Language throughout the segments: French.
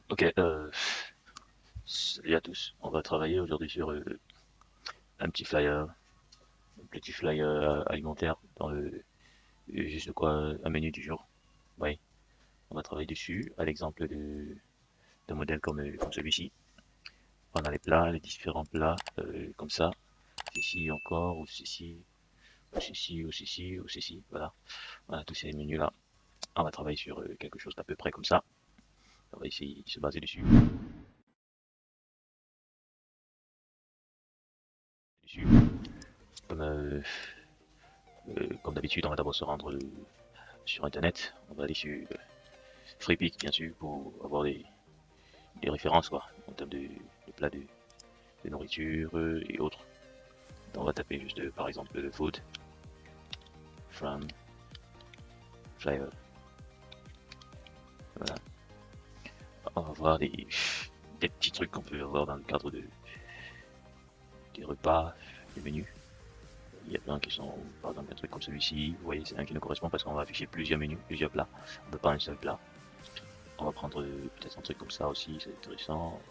Ok, salut à tous. On va travailler aujourd'hui sur un petit flyer alimentaire dans juste quoi, un menu du jour. Oui, on va travailler dessus à l'exemple d'un modèle comme celui-ci. On a les plats, les différents plats, comme ça. Ceci encore, ou ceci, ou ceci, ou ceci, ou ceci. Voilà, on a tous ces menus-là. On va travailler sur quelque chose d'à peu près comme ça. On va essayer de se baser dessus. Comme, euh, comme d'habitude, on va d'abord se rendre sur Internet. On va aller sur FreePic, bien sûr, pour avoir des références, quoi, en termes de plats de nourriture et autres. Donc, on va taper juste, par exemple, food from flyer. Voilà. On va voir des petits trucs qu'on peut avoir dans le cadre des repas, des menus. Il y a plein qui sont, par exemple, un truc comme celui-ci. Vous voyez, c'est un qui nous correspond parce qu'on va afficher plusieurs menus, plusieurs plats. On ne peut pas un seul plat. On va prendre peut-être un truc comme ça aussi, c'est intéressant.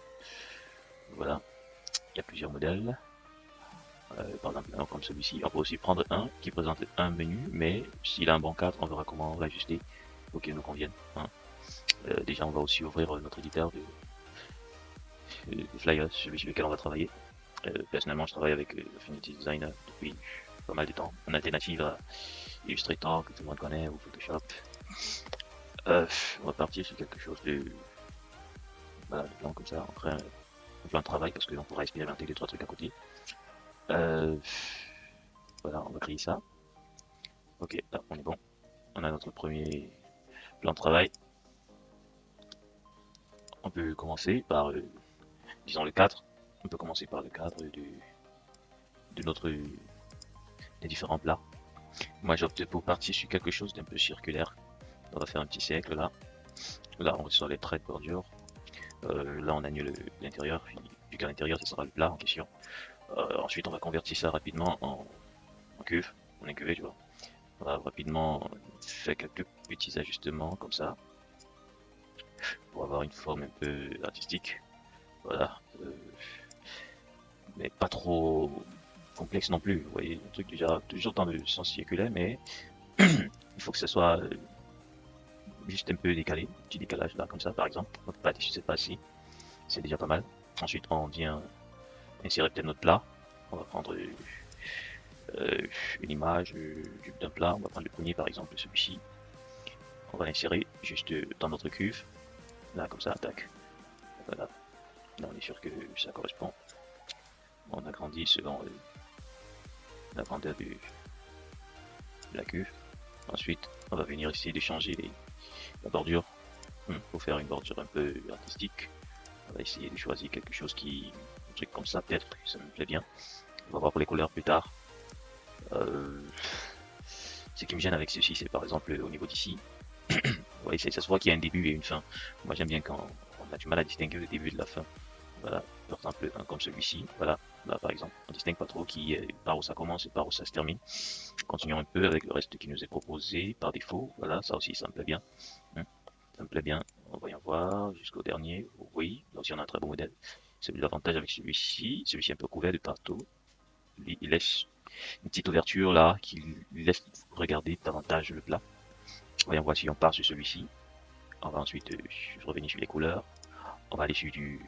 Voilà, il y a plusieurs modèles. Par exemple, un comme celui-ci. On peut aussi prendre un qui présente un menu, mais s'il a un bon cadre, on verra comment l'ajuster pour qu'il nous convienne, hein. Déjà, on va aussi ouvrir notre éditeur de Flyers, celui sur lequel on va travailler. Personnellement, je travaille avec Affinity Designer depuis pas mal de temps, en alternative à Illustrator, que tout le monde connaît, ou Photoshop. On va partir sur quelque chose voilà, de plan comme ça, après un plan de travail, parce qu'on pourra expérimenter deux, trois trucs à côté. Euh, voilà, on va créer ça. Ok, là, on est bon. On a notre premier plan de travail. On peut commencer par, disons, le cadre. On peut commencer par le cadre de des différents plats. Moi, j'opte pour partir sur quelque chose d'un peu circulaire. On va faire un petit cercle là. Là, on ressort les traits de bordure. Là, on annule l'intérieur, vu qu'à l'intérieur, ce sera le plat en question. Ensuite, on va convertir ça rapidement en cuve, en incuvée, tu vois. On va rapidement faire quelques petits ajustements comme ça pour avoir une forme un peu artistique. Voilà. Mais pas trop complexe non plus. Vous voyez, un truc déjà toujours dans le sens circulaire, mais il faut que ce soit juste un peu décalé. Un petit décalage là, comme ça, par exemple. On peut pas sur cette base-ci. C'est déjà pas mal. Ensuite, on vient insérer peut-être notre plat. On va prendre une image d'un plat. On va prendre le premier, par exemple, celui-ci. On va l'insérer juste dans notre cuve. Là, comme ça, tac. Voilà. Là, on est sûr que ça correspond. On agrandit selon la grandeur de la cuve. Ensuite, on va venir essayer de changer la bordure pour faire une bordure un peu artistique. On va essayer de choisir quelque chose un truc comme ça, peut-être, ça me plaît bien. On va voir pour les couleurs plus tard. Euh, Ce qui me gêne avec ceci, c'est par exemple au niveau d'ici. Vous voyez, ça se voit qu'il y a un début et une fin. Moi, j'aime bien quand on a du mal à distinguer le début de la fin. Voilà, par exemple, un comme celui-ci. Voilà, là par exemple, on distingue pas trop par où ça commence et par où ça se termine. Continuons un peu avec le reste qui nous est proposé par défaut. Voilà, ça aussi, ça me plaît bien. Hein. Ça me plaît bien. Voyons voir jusqu'au dernier. Oui, là aussi on a un très beau modèle. C'est l'avantage avec celui-ci un peu couvert de partout. Lui, il laisse une petite ouverture là qui lui laisse regarder davantage le plat. Voyons voir si on part sur celui-ci. On va ensuite revenir sur les couleurs. On va aller sur du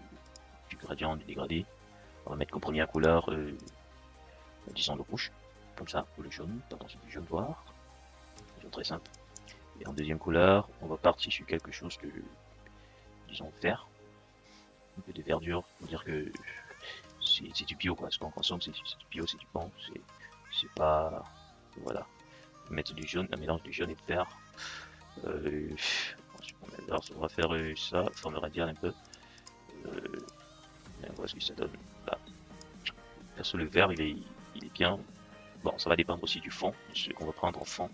gradient, du dégradé. On va mettre comme première couleur, disons le rouge, comme ça, ou le jaune, ensuite du jaune noir, un jaune très simple. Et en deuxième couleur, on va partir sur quelque chose de, disons, vert, un peu de verdure, pour dire que c'est du bio, quoi. Ce qu'on consomme, c'est du bio, c'est du bon, c'est pas, voilà. Mettre du jaune, un mélange de jaune et de vert. Euh, alors, on va faire ça, forme radiale un peu. Euh, on voit ce que ça donne. Là. Perso, le vert, il est bien. Bon, ça va dépendre aussi du fond, ce qu'on va prendre en fond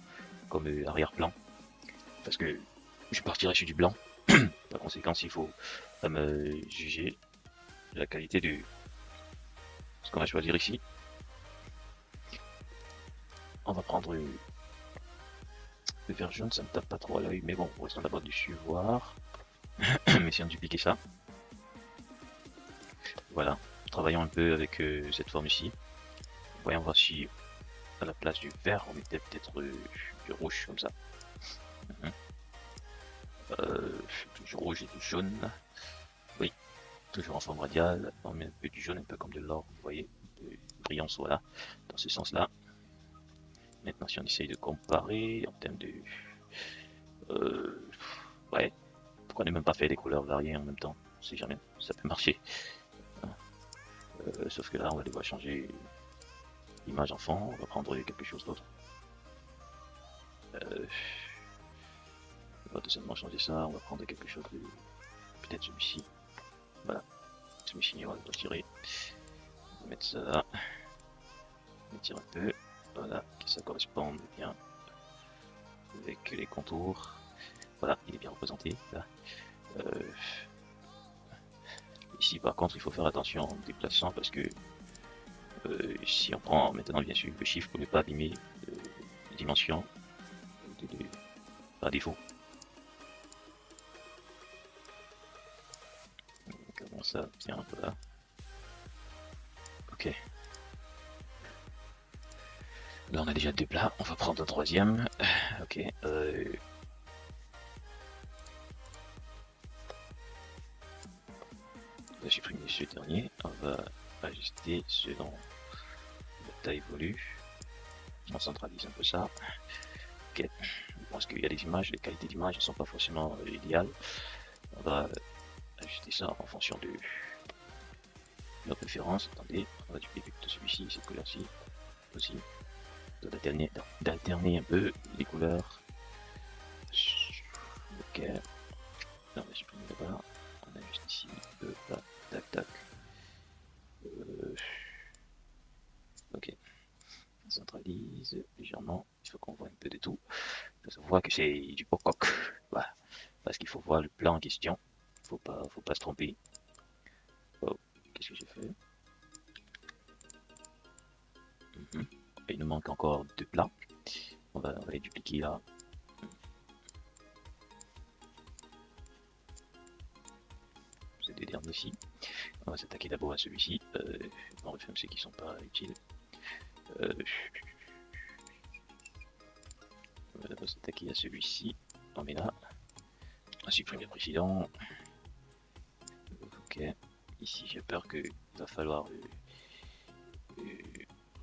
comme arrière-plan. Parce que je partirai sur du blanc. Par conséquent, il faut me juger la qualité de ce qu'on va choisir ici. On va prendre le vert jaune, ça me tape pas trop à l'œil, mais bon, restons d'abord dessus voir. Mais essayant de dupliquer ça. Voilà, travaillons un peu avec cette forme ici. Voyons voir si à la place du vert on mettait peut-être du rouge comme ça. Du rouge et du jaune. Oui, toujours en forme radiale. On met un peu du jaune, un peu comme de l'or, vous voyez, de brillance, voilà, dans ce sens-là. Maintenant, si on essaye de comparer en termes de... ouais, pourquoi ne même pas faire des couleurs variées en même temps? Si jamais, ça peut marcher. Sauf que là, on va devoir changer l'image enfant, on va prendre quelque chose d'autre. On va tout simplement changer ça, on va prendre quelque chose de... peut-être celui-ci. Voilà, celui-ci, on va le retirer. On va mettre ça là. On tire un peu, voilà, que ça corresponde bien avec les contours. Voilà, il est bien représenté là. Ici par contre il faut faire attention en déplaçant parce que si on prend maintenant bien sûr le chiffre pour ne pas abîmer les dimensions par défaut. Comment ça, tiens un peu là. Ok. Là on a déjà deux plats, on va prendre un troisième. Ok. On va supprimer ce dernier, on va ajuster selon la taille voulue. On centralise un peu ça. Ok. Parce qu'il y a des images, les qualités d'image ne sont pas forcément idéales. On va ajuster ça en fonction de nos préférences. Attendez, on va dupliquer plutôt celui-ci, cette couleur-ci aussi. D'alterner un peu les couleurs. Ok. Là, on va supprimer là-bas. On ajuste ici. Là, tac, tac. Ok. On centralise légèrement. Il faut qu'on voit un peu de tout. On voit que c'est du pococ. Voilà. Parce qu'il faut voir le plan en question. Faut pas se tromper. Oh, qu'est-ce que j'ai fait? Il nous manque encore deux plats. On va les dupliquer là. Ces deux derniers ici. On va s'attaquer d'abord à celui-ci. On referme ceux qui sont pas utiles. On va d'abord s'attaquer à celui-ci. On met là. On supprime le précédent. Ok. Ici j'ai peur qu'il va falloir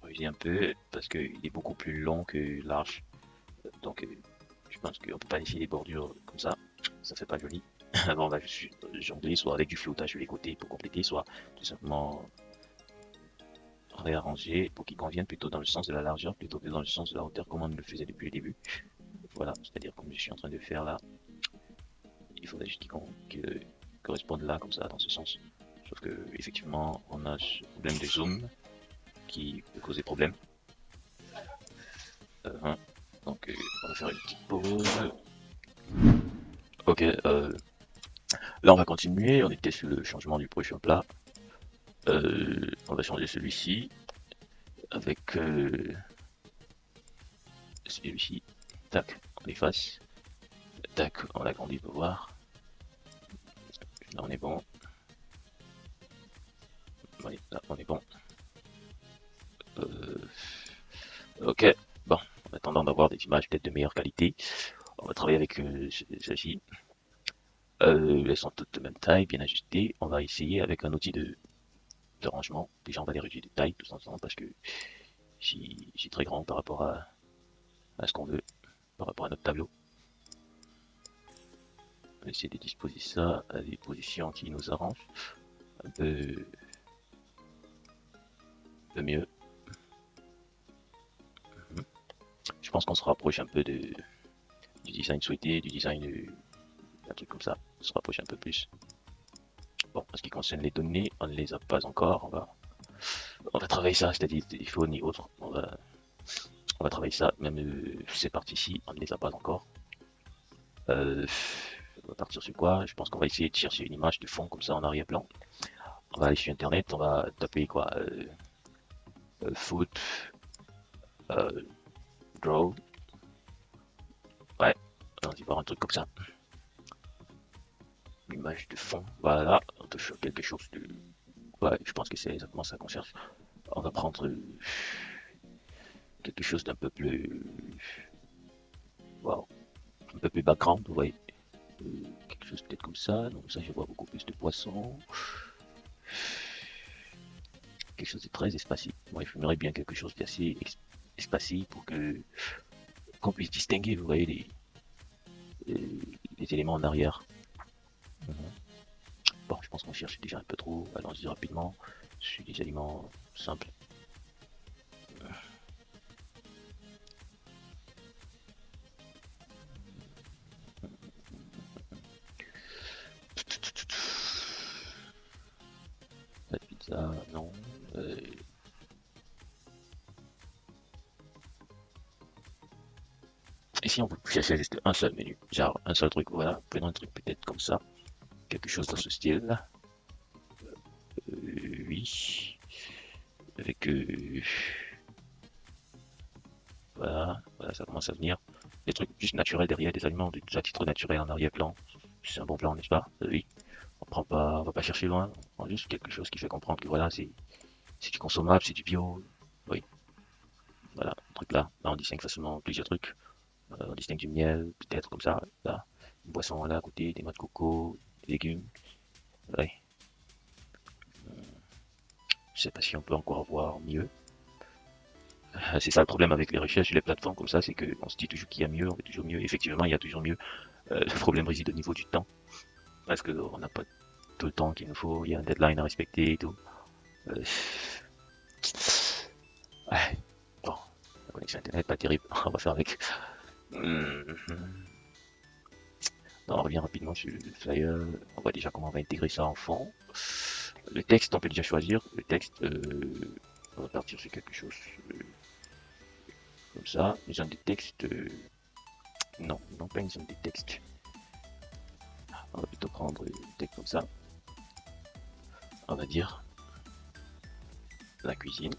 réviser un peu parce qu'il est beaucoup plus long que large. Donc je pense qu'on peut pas laisser les bordures comme ça. Ça fait pas joli. Alors on va juste jongler soit avec du floutage sur les côtés pour compléter, soit tout simplement réarranger pour qu'il convienne plutôt dans le sens de la largeur plutôt que dans le sens de la hauteur comme on le faisait depuis le début. Voilà, c'est-à-dire comme je suis en train de faire là, il faudrait juste qu'il corresponde là comme ça dans ce sens. Sauf que effectivement on a ce problème de zoom qui peut causer problème. Donc on va faire une petite pause. Ok, là on va continuer, on était sur le changement du prochain plat. On va changer celui-ci avec celui-ci. Tac, on efface. Tac, on l'agrandit pour voir. Là on est bon. Oui, là on est bon. Ok, bon, en attendant d'avoir des images peut-être de meilleure qualité, on va travailler avec celle-ci. Elles sont toutes de même taille, bien ajustées. On va essayer avec un outil de rangement. Déjà on va les réduire de taille tout ensemble parce que c'est très grand par rapport à ce qu'on veut, par rapport à notre tableau. On va essayer de disposer ça à des positions qui nous arrangent un peu mieux. Je pense qu'on se rapproche un peu du design souhaité, du design un truc comme ça. On se rapproche un peu plus. Bon, en ce qui concerne les données, on ne les a pas encore. On va travailler ça, c'est-à-dire téléphone et autres. On va travailler ça, même ces parties-ci, on ne les a pas encore. On va partir sur quoi? Je pense qu'on va essayer de chercher une image de fond comme ça en arrière-plan. On va aller sur internet, on va taper quoi? Foot draw. Ouais, on va voir un truc comme ça. Image de fond. Voilà, on touche sur quelque chose de... Ouais, je pense que c'est exactement ça qu'on cherche. On va prendre quelque chose d'un peu plus... Wow, un peu plus background, vous voyez. Quelque chose peut-être comme ça. Donc ça, je vois beaucoup plus de poissons. Quelque chose de très espacé. Moi, je j'aimerais bien quelque chose d'assez espacé pour que qu'on puisse distinguer, vous voyez, les éléments en arrière. Mhm. Bon, je pense qu'on cherche déjà un peu trop. Allons-y rapidement. Sur des aliments simples. Pas de pizza, non. Et si on cherchait juste un seul menu, genre un seul truc, voilà, prenons un truc peut-être comme ça, quelque chose dans ce style. Oui, avec voilà, voilà, ça commence à venir. Des trucs juste naturels derrière, des aliments des titres naturels en arrière-plan. C'est un bon plan, n'est-ce pas? Oui. On va pas chercher loin. On prend juste quelque chose qui fait comprendre que voilà, c'est du consommable, c'est du bio. Oui, voilà, un truc là. Là, on distingue facilement plusieurs trucs. On distingue du miel, peut-être comme ça. Là, une boisson là à côté, des noix de coco, des légumes. Ouais. Je sais pas si on peut encore voir mieux. C'est ça le problème avec les recherches et les plateformes comme ça, c'est qu'on se dit toujours qu'il y a mieux, on veut toujours mieux. Effectivement, il y a toujours mieux. Le problème réside au niveau du temps, parce qu'on n'a pas tout le temps qu'il nous faut, il y a un deadline à respecter et tout. Euh, ouais. Bon, la connexion internet pas terrible, on va faire avec. Hum, on revient rapidement sur le flyer, on voit déjà comment on va intégrer ça en fond. Le texte, on peut déjà choisir. Le texte, on va partir sur quelque chose comme ça. Ils ont des textes. Non, non pas ils ont des textes. On va plutôt prendre des textes comme ça. On va dire la cuisine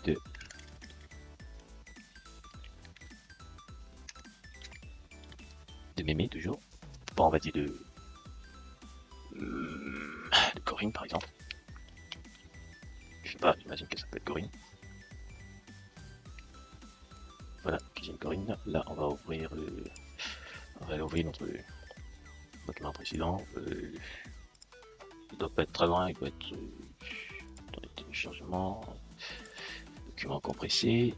de, de Mémé, toujours. Bon, on va dire de Corinne, par exemple. Je sais pas, j'imagine que ça peut être Corinne. Voilà, cuisine Corinne. Là, on va ouvrir notre document précédent. Il doit pas être très loin, il doit être dans les téléchargements. Document compressé.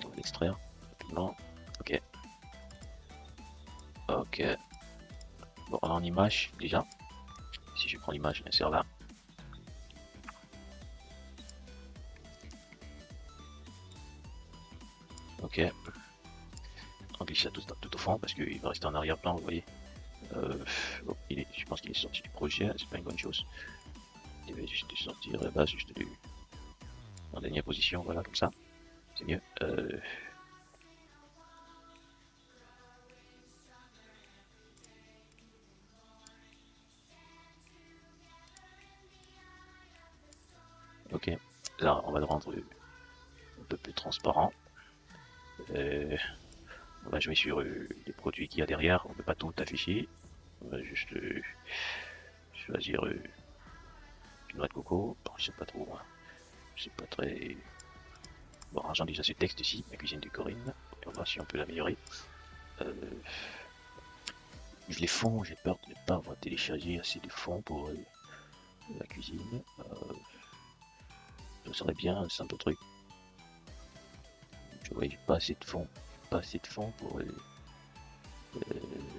On va l'extraire rapidement. Ok. Ok. Bon, on a en image déjà. Si je prends l'image, je l'insère là. Ok. On glisse ça tout au fond parce qu'il va rester en arrière-plan, vous voyez. Bon, je pense qu'il est sorti du projet, c'est pas une bonne chose. Il va juste sortir là-bas, juste en dernière position, voilà, comme ça. C'est mieux. Ok. Là, on va le rendre un peu plus transparent. On va jouer sur les produits qu'il y a derrière. On ne peut pas tout afficher. On va juste choisir une noix de coco. Bon, je sais pas trop. Hein. C'est pas très. Bon, rangeons déjà ce texte ici, la cuisine de Corinne. Et on va voir si on peut l'améliorer. Euh, les fonds, j'ai peur de ne pas avoir téléchargé assez de fonds pour la cuisine. Ça serait bien un simple truc. Je voyais pas assez de fonds. Pas assez de fonds pour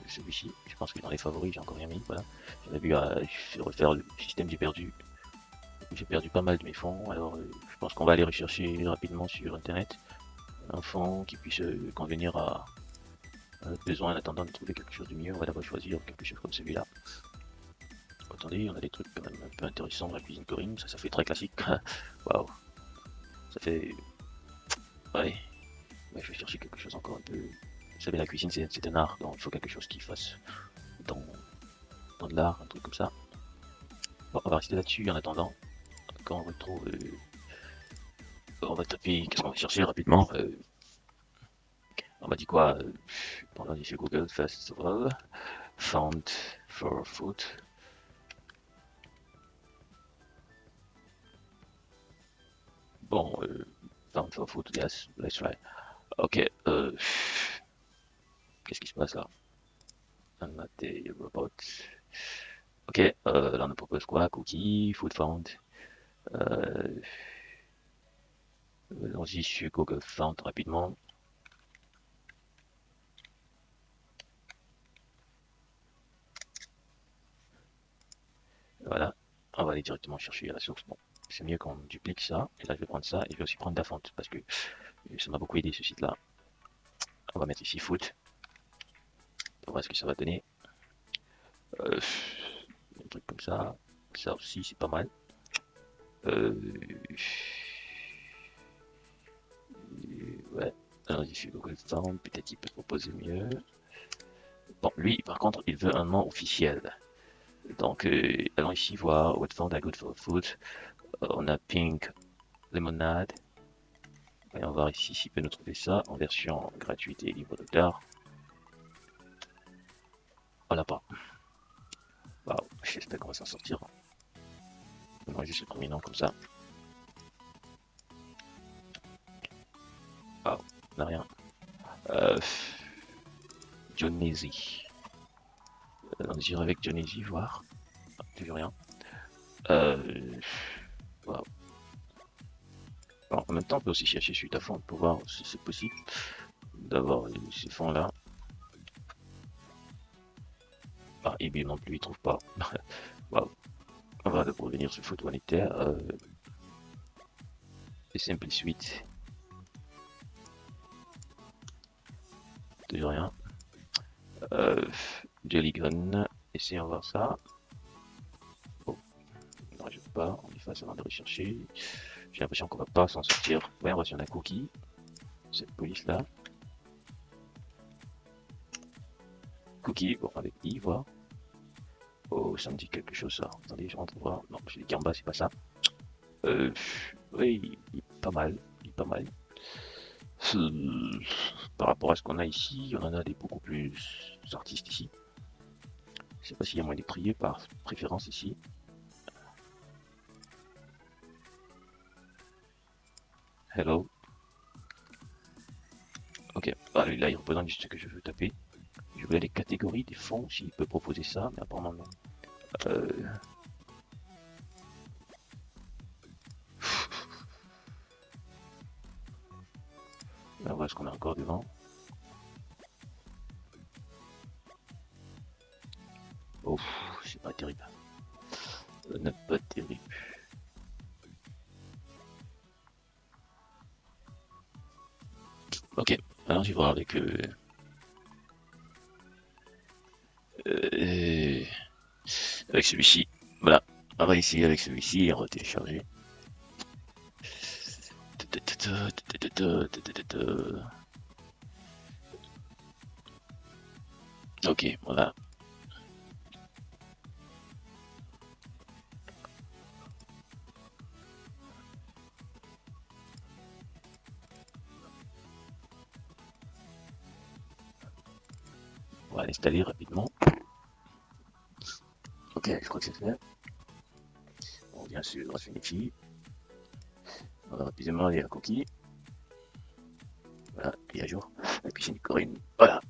celui-ci. Je pense que dans les favoris, j'ai encore rien mis. Voilà. J'aurais dû refaire le système, j'ai perdu. J'ai perdu pas mal de mes fonds. Alors, je pense qu'on va aller rechercher rapidement sur internet un fond qui puisse convenir à notre besoin en attendant de trouver quelque chose de mieux. On va d'abord choisir quelque chose comme celui-là. Attendez, on a des trucs quand même un peu intéressants dans la cuisine Corinne. Ça fait très classique. Waouh, ça fait. Ouais. Ouais, je vais chercher quelque chose encore un peu. Vous savez, la cuisine, c'est un art, donc il faut quelque chose qui fasse dans, dans de l'art, un truc comme ça. Bon, on va rester là-dessus en attendant. Quand on retrouve. On va taper. Qu'est-ce qu'on va chercher rapidement On m'a dit quoi pendant j'ai fait Google Fast of all, found for food. Bon, found for food, yes, let's try. Ok, qu'est-ce qui se passe là? Des robots. Ok, là on nous propose quoi? Cookie, food found. Euh, Allons-y sur Google Found rapidement. Voilà, on va aller directement chercher la source. Bon, c'est mieux qu'on duplique ça. Et là, je vais prendre ça et je vais aussi prendre la fonte parce que ça m'a beaucoup aidé ce site-là. On va mettre ici foot. On va voir ce que ça va donner. Un truc comme ça. Ça aussi, c'est pas mal. Euh, ouais. Alors, ici, Google Found, peut-être qu'il peut proposer mieux. Bon, lui, par contre, il veut un nom officiel. Donc, allons ici voir What Found a Good for Food. On a Pink Lemonade. Voyons voir ici s'il peut nous trouver ça en version gratuite et libre d'auteur. Voilà pas. Waouh, j'espère qu'on va s'en sortir. On va juste le premier nom comme ça. Waouh, on n'a rien. Jonesy. On dirait avec Jonesy voir. Ah, toujours rien. Waouh. Alors, en même temps, on peut aussi chercher suite à fond pour voir si c'est possible d'avoir ces fonds-là. Ah, eBay non plus, il trouve pas. Waouh. On va revenir sur Foot Monétaire. C'est Simple Suite. Toujours rien. Jelly Gun. Essayons voir ça. Bon, on n'arrive pas. On efface avant de rechercher. J'ai l'impression qu'on va pas s'en sortir. Ouais, on va sur un cookie. Cette police là. Cookie, bon, avec I, voir. Oh, ça me dit quelque chose ça. Attendez, je rentre voir. Non, j'ai dit qu'en bas, c'est pas ça. Euh, oui, il est pas mal. Il est pas mal. Par rapport à ce qu'on a ici, on en a des beaucoup plus artistes ici. Je sais pas s'il y a moyen de trier par préférence ici. Hello. Ok, ah, là il représente juste ce que je veux taper. Je voulais les catégories des fonds, s'il peut proposer ça, mais apparemment non. Euh... On va voir ce qu'on a encore devant. Oh, c'est pas terrible. N'est pas terrible. Ok, alors je vais voir avec euh, avec celui-ci. Voilà, on va essayer avec celui-ci et on va télécharger. Ok, voilà. On va l'installer rapidement. Ok, je crois que c'est fait. Bon, bien sûr, Affinity. On va rapidement aller à Cookie. Voilà, et à jour. Et puis c'est une Corinne. Voilà.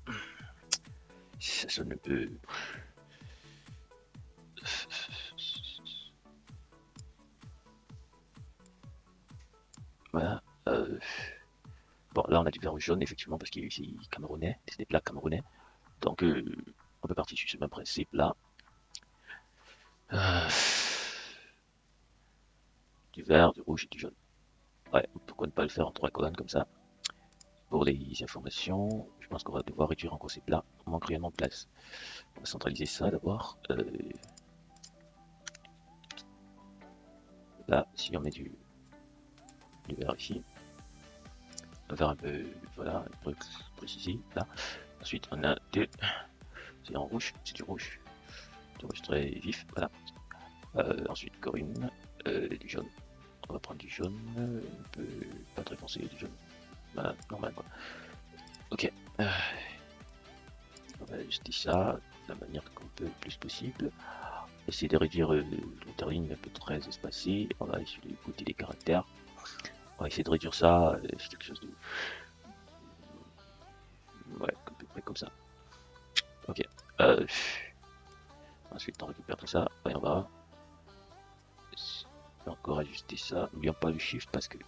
Ça sonne un peu. Voilà. Bon, là on a du verre jaune, effectivement, parce qu'il est ici camerounais. C'est des plats camerounais. Donc, on peut partir sur ce même principe là. Euh, du vert, du rouge et du jaune. Ouais, pourquoi ne pas le faire en 3 colonnes comme ça? Pour les informations, je pense qu'on va devoir réduire encore ces plats. On manque réellement de place. On va centraliser ça d'abord. Là, si on met du vert ici, un vert un peu, voilà, un peu précisé, là. Ensuite, on a deux, c'est en rouge, c'est du rouge très vif, voilà. Ensuite, Corinne, du jaune. On va prendre du jaune, un peu pas très foncé, du jaune, voilà, normal quoi. Ok. On va ajuster ça de la manière qu'on peut le plus possible. Essayer de réduire l'outerline un peu très espacé. On va essayer de côté des caractères. On va essayer de réduire ça. C'est quelque chose de. Ouais, à peu près comme ça. Ok. Ensuite, on récupère tout ça. Et on va encore ajuster ça. N'oublions pas le shift parce que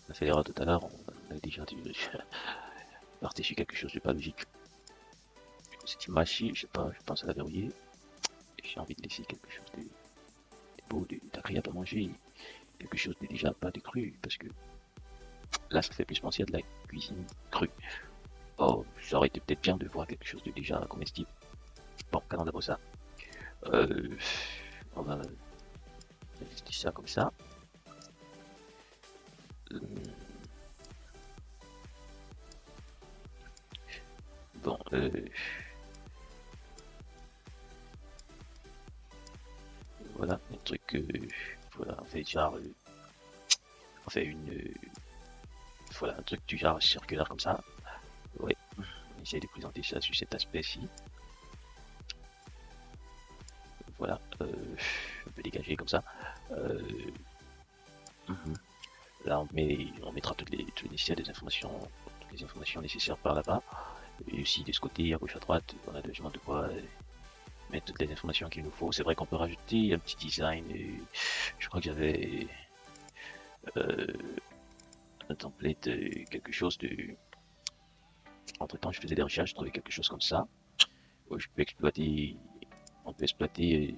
on a fait l'erreur tout à l'heure. On a déjà dû partir sur quelque chose de pas logique. Cette image-ci, je sais pas, je pense à la verrouiller. J'ai envie de laisser quelque chose de beau, d'agréable à manger. Quelque chose de déjà pas de cru. Parce que là, ça fait plus penser à de la cuisine crue. Oh, ça aurait été peut-être bien de voir quelque chose de déjà comestible. Bon, quand on a ça, euh, on va ajuster ça comme ça. Bon, voilà, un truc, voilà, on fait genre, on fait voilà, un truc du genre circulaire comme ça. Ouais, on essaye de présenter ça sur cet aspect-ci. Voilà, un peu dégagé comme ça. Euh, Là, on mettra toutes les informations nécessaires par là-bas. Et aussi de ce côté, à gauche, à droite, on a déjà de quoi mettre toutes les informations qu'il nous faut. C'est vrai qu'on peut rajouter un petit design. Je crois que j'avais euh, un template, quelque chose de. Entre temps, je faisais des recherches, je trouvais quelque chose comme ça. Où je peux exploiter. On peut exploiter.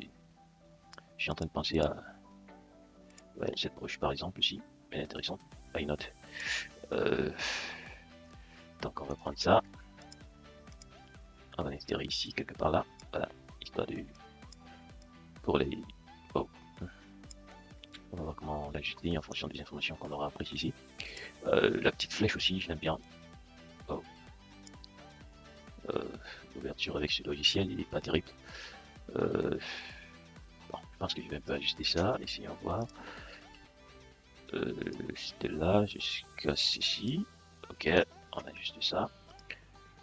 Je suis en train de penser à ouais, cette broche par exemple aussi. Elle est intéressante. Why not? Euh, donc on va prendre ça. On va l'insérer ici, quelque part là. Voilà. Histoire de. Pour les. Oh. On va voir comment l'ajuster en fonction des informations qu'on aura précisées. La petite flèche aussi, je l'aime bien. Oh. L'ouverture avec ce logiciel, il n'est pas terrible. Bon, je pense que je vais un peu ajuster ça. Essayons de voir. C'était là jusqu'à ceci. Ok, on ajuste ça.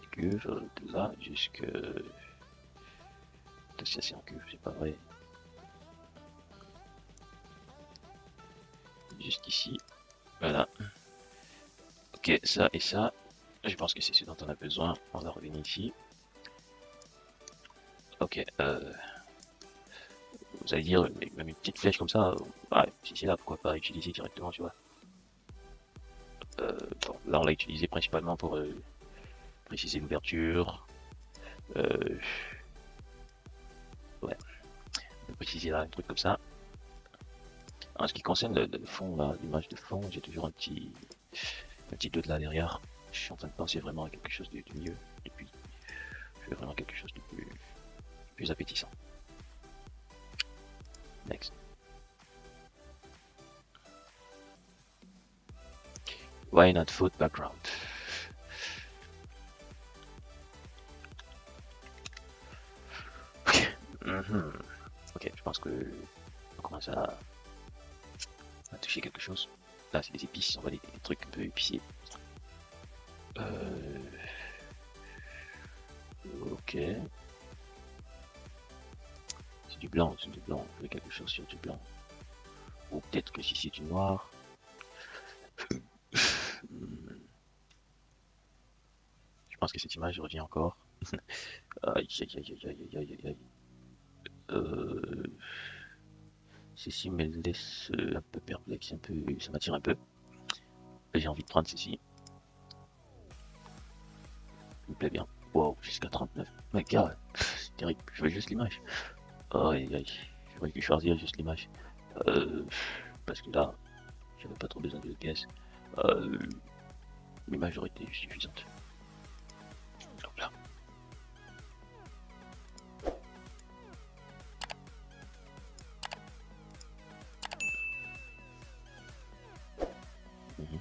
Et que de là jusqu'à. Ça c'est en cuve, c'est pas vrai. Jusqu'ici. Voilà. Ok, ça et ça. Je pense que c'est ce dont on a besoin. On va revenir ici. Ok, vous allez dire, même une petite flèche comme ça, bah, si c'est là, pourquoi pas utiliser directement, tu vois. Bon, là, on l'a utilisé principalement pour préciser l'ouverture. Euh, ouais, on peut préciser là un truc comme ça. En ce qui concerne le fond, l'image de fond, j'ai toujours un petit doute là derrière. Je suis en train de penser vraiment à quelque chose de mieux. Et puis, je veux vraiment quelque chose de plus appétissant. Next. Why not food background? Ok. Ok, je pense que on commence à toucher quelque chose. Là, c'est des épices, on voit des trucs un peu épicés. Ok. C'est du blanc, c'est du blanc. On fait quelque chose sur du blanc. Ou peut-être que si c'est du noir. Je pense que cette image revient encore. Aïe, aïe, aïe, aïe, aïe, aïe, aïe, aïe. Ceci me laisse un peu perplexe, un peu, ça m'attire un peu. J'ai envie de prendre ceci. Il me plaît bien. Wow, jusqu'à 39. My god, c'est terrible. Je veux juste l'image. Aïe, aïe. J'aurais dû choisir juste l'image. Euh, Parce que là, j'avais pas trop besoin de pièces. Euh, L'image aurait été suffisante. Hop là. Mhm.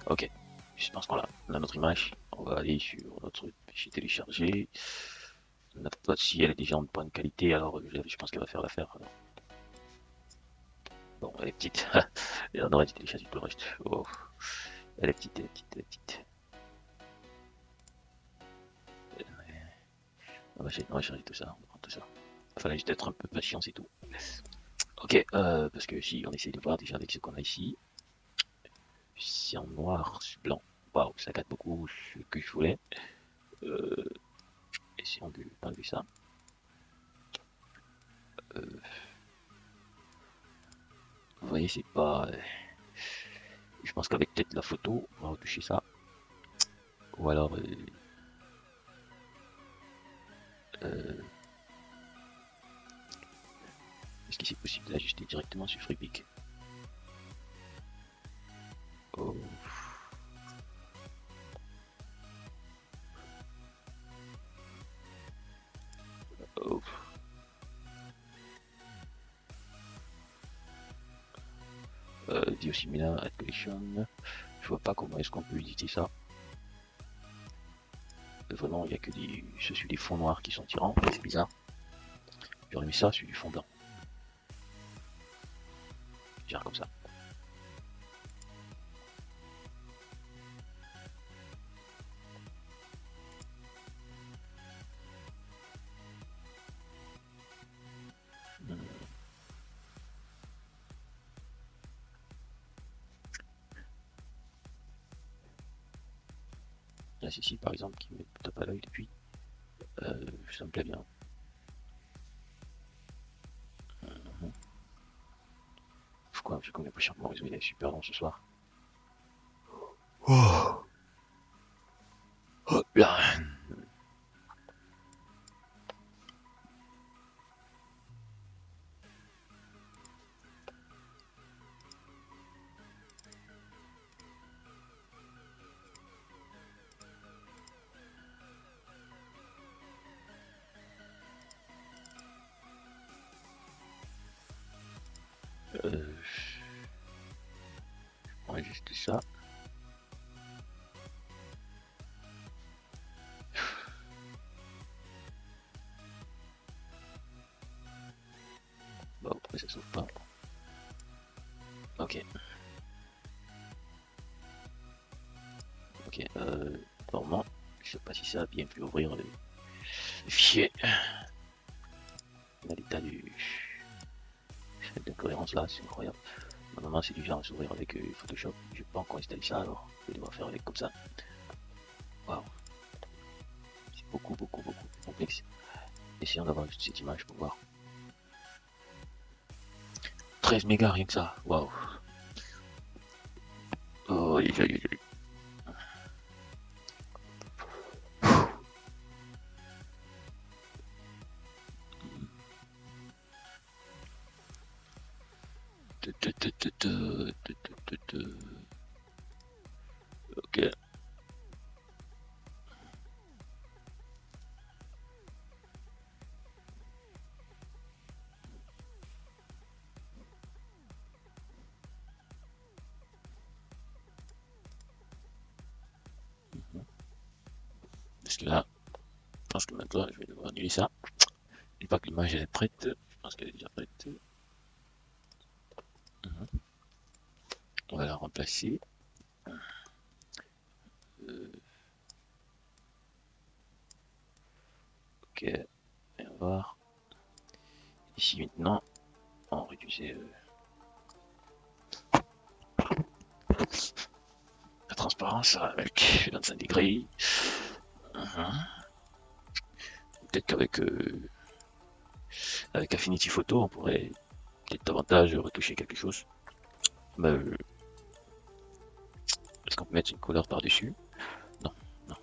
Ok, je pense qu'on a notre image. On va aller sur notre fichier téléchargé. Notre boîte, si elle est déjà en bonne qualité, alors je pense qu'elle va faire l'affaire. Bon, elle est petite. Et on aurait dû télécharger tout le reste. Oh. Elle est petite, elle est petite, elle est petite. On va changer tout ça, on va prendre tout ça. Il fallait juste être un peu patient, c'est tout. Ok, parce que si on essaye de voir déjà avec ce qu'on a ici, c'est en noir, c'est blanc. Waouh, ça gâte beaucoup ce que je voulais. Euh, Essayons d'enlever ça. Euh, Vous voyez, c'est pas. Je pense qu'avec peut-être la photo, on va retoucher ça. Ou alors. Euh, Est-ce que c'est possible d'ajuster directement sur FreePic? Oh, oh. View similar add collection. Je vois pas comment est-ce qu'on peut éditer ça. Vraiment, il n'y a que des fonds noirs qui sont tirants. C'est bizarre. J'aurais mis ça sur du fond blanc. Genre comme ça. Là, c'est ici par exemple qui me tape à l'œil depuis. Ça me plaît bien. Pourquoi je connais pas cher mon réseau, il est super long ce soir. Oh, oh bien. Euh, on va juste ça. Bon, pourquoi ça s'ouvre pas? Ok. Ok. Normalement, je sais pas si ça a bien pu ouvrir le fichier. L'état de cohérence là, c'est incroyable. Normalement, c'est du genre à s'ouvrir avec Photoshop. Je n'ai pas encore installé ça, alors je vais devoir faire avec comme ça. Waouh, c'est beaucoup plus complexe. Essayons d'avoir juste cette image pour voir. 13 mégas, rien que ça. Waouh. Oh, aïe, aïe, aïe. Ok. Parce que là, je pense que maintenant, je vais devoir annuler ça. Une fois que l'image est prête, je pense qu'elle est déjà prête. On va la remplacer. Ok, et on va voir. Ici maintenant, on réduisait la transparence avec 25 degrés. Peut-être qu'avec avec Affinity Photo, on pourrait peut-être davantage retoucher quelque chose. Mais est-ce qu'on peut mettre une couleur par-dessus? Non, non.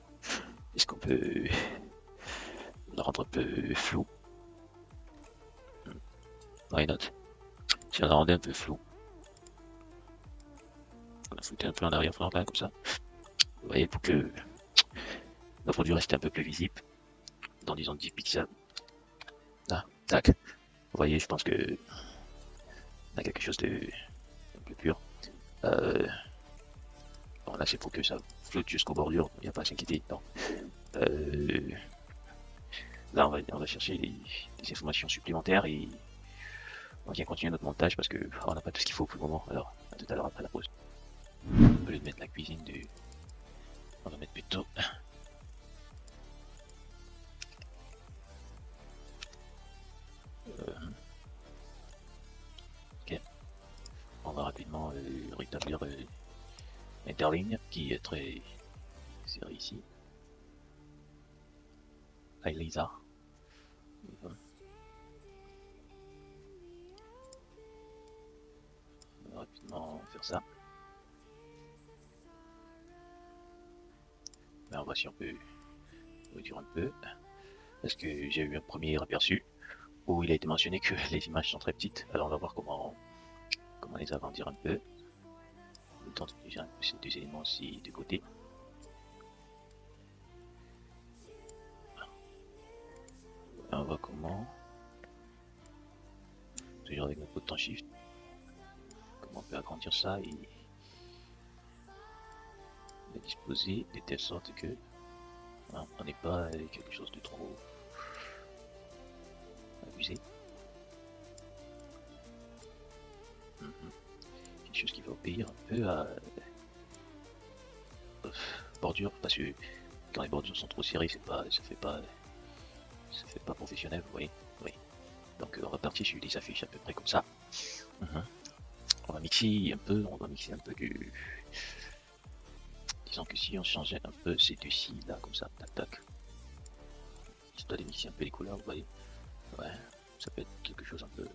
Est-ce qu'on peut la rendre un peu flou? Why not? Si on la rendait un peu flou, on la foutait un peu en arrière-plan là, comme ça. Vous voyez, pour que la produit reste un peu plus visible, dans disons 10 pixels. Là, tac. Vous voyez, je pense que on a quelque chose de un peu pur. Bon, là, c'est pour que ça flotte jusqu'aux bordures, il n'y a pas à s'inquiéter. Là, on va chercher des informations supplémentaires et on vient continuer notre montage parce que on n'a pas tout ce qu'il faut pour le moment. Alors, à tout à l'heure après la pause. Au lieu de mettre la cuisine de. On va mettre plutôt sterling qui est très serré ici. Elisa. On va rapidement faire ça. Ben, on va voir si on peut réduire un peu. Parce que j'ai eu un premier aperçu où il a été mentionné que les images sont très petites. Alors on va voir comment les agrandir un peu. Le temps de déjà ces deux éléments aussi de côté. On voit comment. Toujours avec notre bouton Shift. Comment on peut agrandir ça et le disposer de telle sorte que hein, on n'est pas quelque chose de trop abusé. Quelque chose qui va obéir un peu à bordure, parce que quand les bordures sont trop serrées, ça fait pas professionnel, vous voyez. Oui. Donc on va partir sur des affiches à peu près comme ça. On va mixer un peu, du. Disons que si on changeait un peu ces deux-ci là, comme ça, tac tac. Histoire de mixer un peu les couleurs, vous voyez. Ouais, ça peut être quelque chose un peu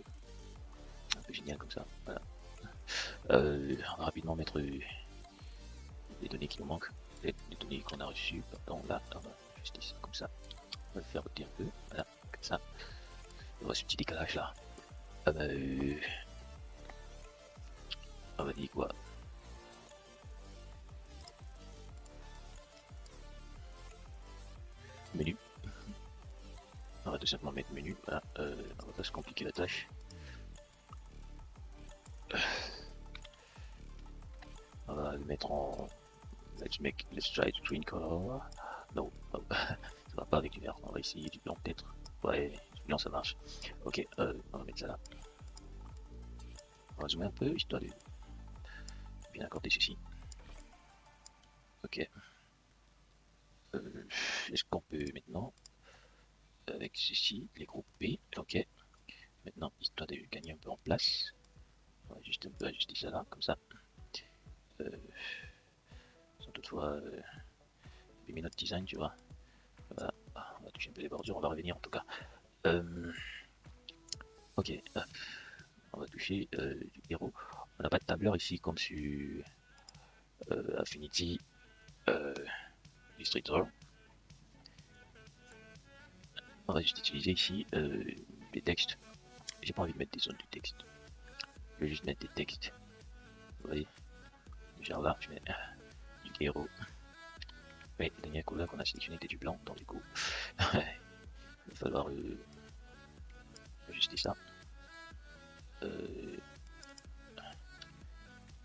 génial comme ça. Voilà. On va rapidement mettre les données qui nous manquent, les données qu'on a reçues. Pardon, là, on va juste ici, comme ça. On va le faire roter un peu, voilà, comme ça. On voit ce petit décalage là. On va dire quoi? Menu. On va tout simplement mettre menu. Voilà. On va pas se compliquer la tâche. On va le mettre en let's try to green color. Non, ça va pas avec du vert. On va essayer du blanc peut-être. Ouais, du blanc ça marche. Ok, on va mettre ça là. On va zoomer un peu histoire de bien accorder ceci. Ok. Est-ce qu'on peut maintenant avec ceci les grouper? Ok. Maintenant, histoire de gagner un peu en place, on va juste un peu ajuster ça là, comme ça. Sans toutefois abîmer notre design, tu vois. Voilà. On va toucher un peu les bordures, on va revenir en tout cas. Ok, on va toucher du héros. On n'a pas de tableur ici comme sur Affinity Illustrator. On va juste utiliser ici des textes. J'ai pas envie de mettre des zones de texte. Je vais juste mettre des textes. Vous voyez, genre là, je mets du héros. Mais la dernière couleur qu'on a sélectionné était du blanc, donc du coup, il va falloir ajuster ça.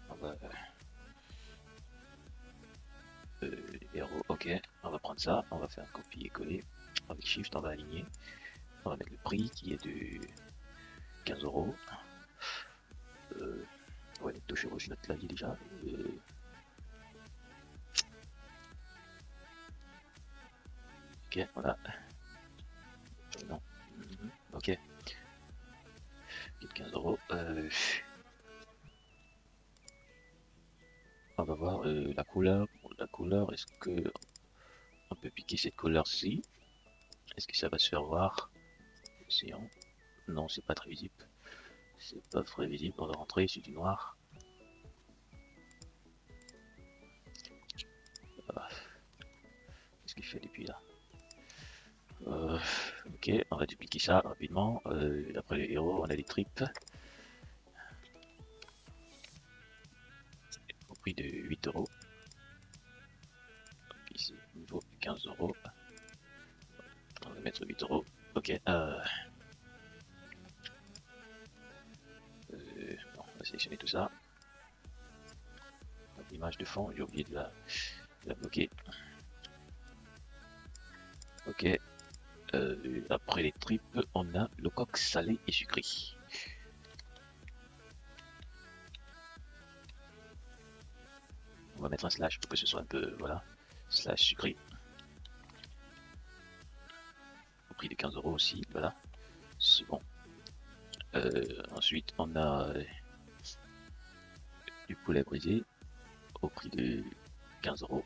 On va héros, ok, on va prendre ça, on va faire un copier-coller avec Shift, on va aligner, on va mettre le prix qui est de 15 €. On va mettre toucher sur notre clavier déjà. Ok, voilà. Non. Ok. 15 €. On va voir la couleur. La couleur, est-ce que on peut piquer cette couleur-ci? Est-ce que ça va se faire voir? Non, c'est pas très visible. C'est pas très visible. On va rentrer sur du noir. Qu'est-ce qu'il fait depuis là? Ok, on va dupliquer ça rapidement. Après les héros, on a les tripes. Au prix de 8 €. Ici, niveau 15 €. On va mettre 8 €. Ok. Bon, on va sélectionner tout ça. L'image de fond, j'ai oublié de la bloquer. Ok. Après les tripes, on a le coq salé et sucré. On va mettre un slash pour que ce soit un peu, voilà, slash sucré. Au prix de 15 € aussi, voilà, c'est bon. Ensuite, on a du poulet brisé au prix de 15 euros.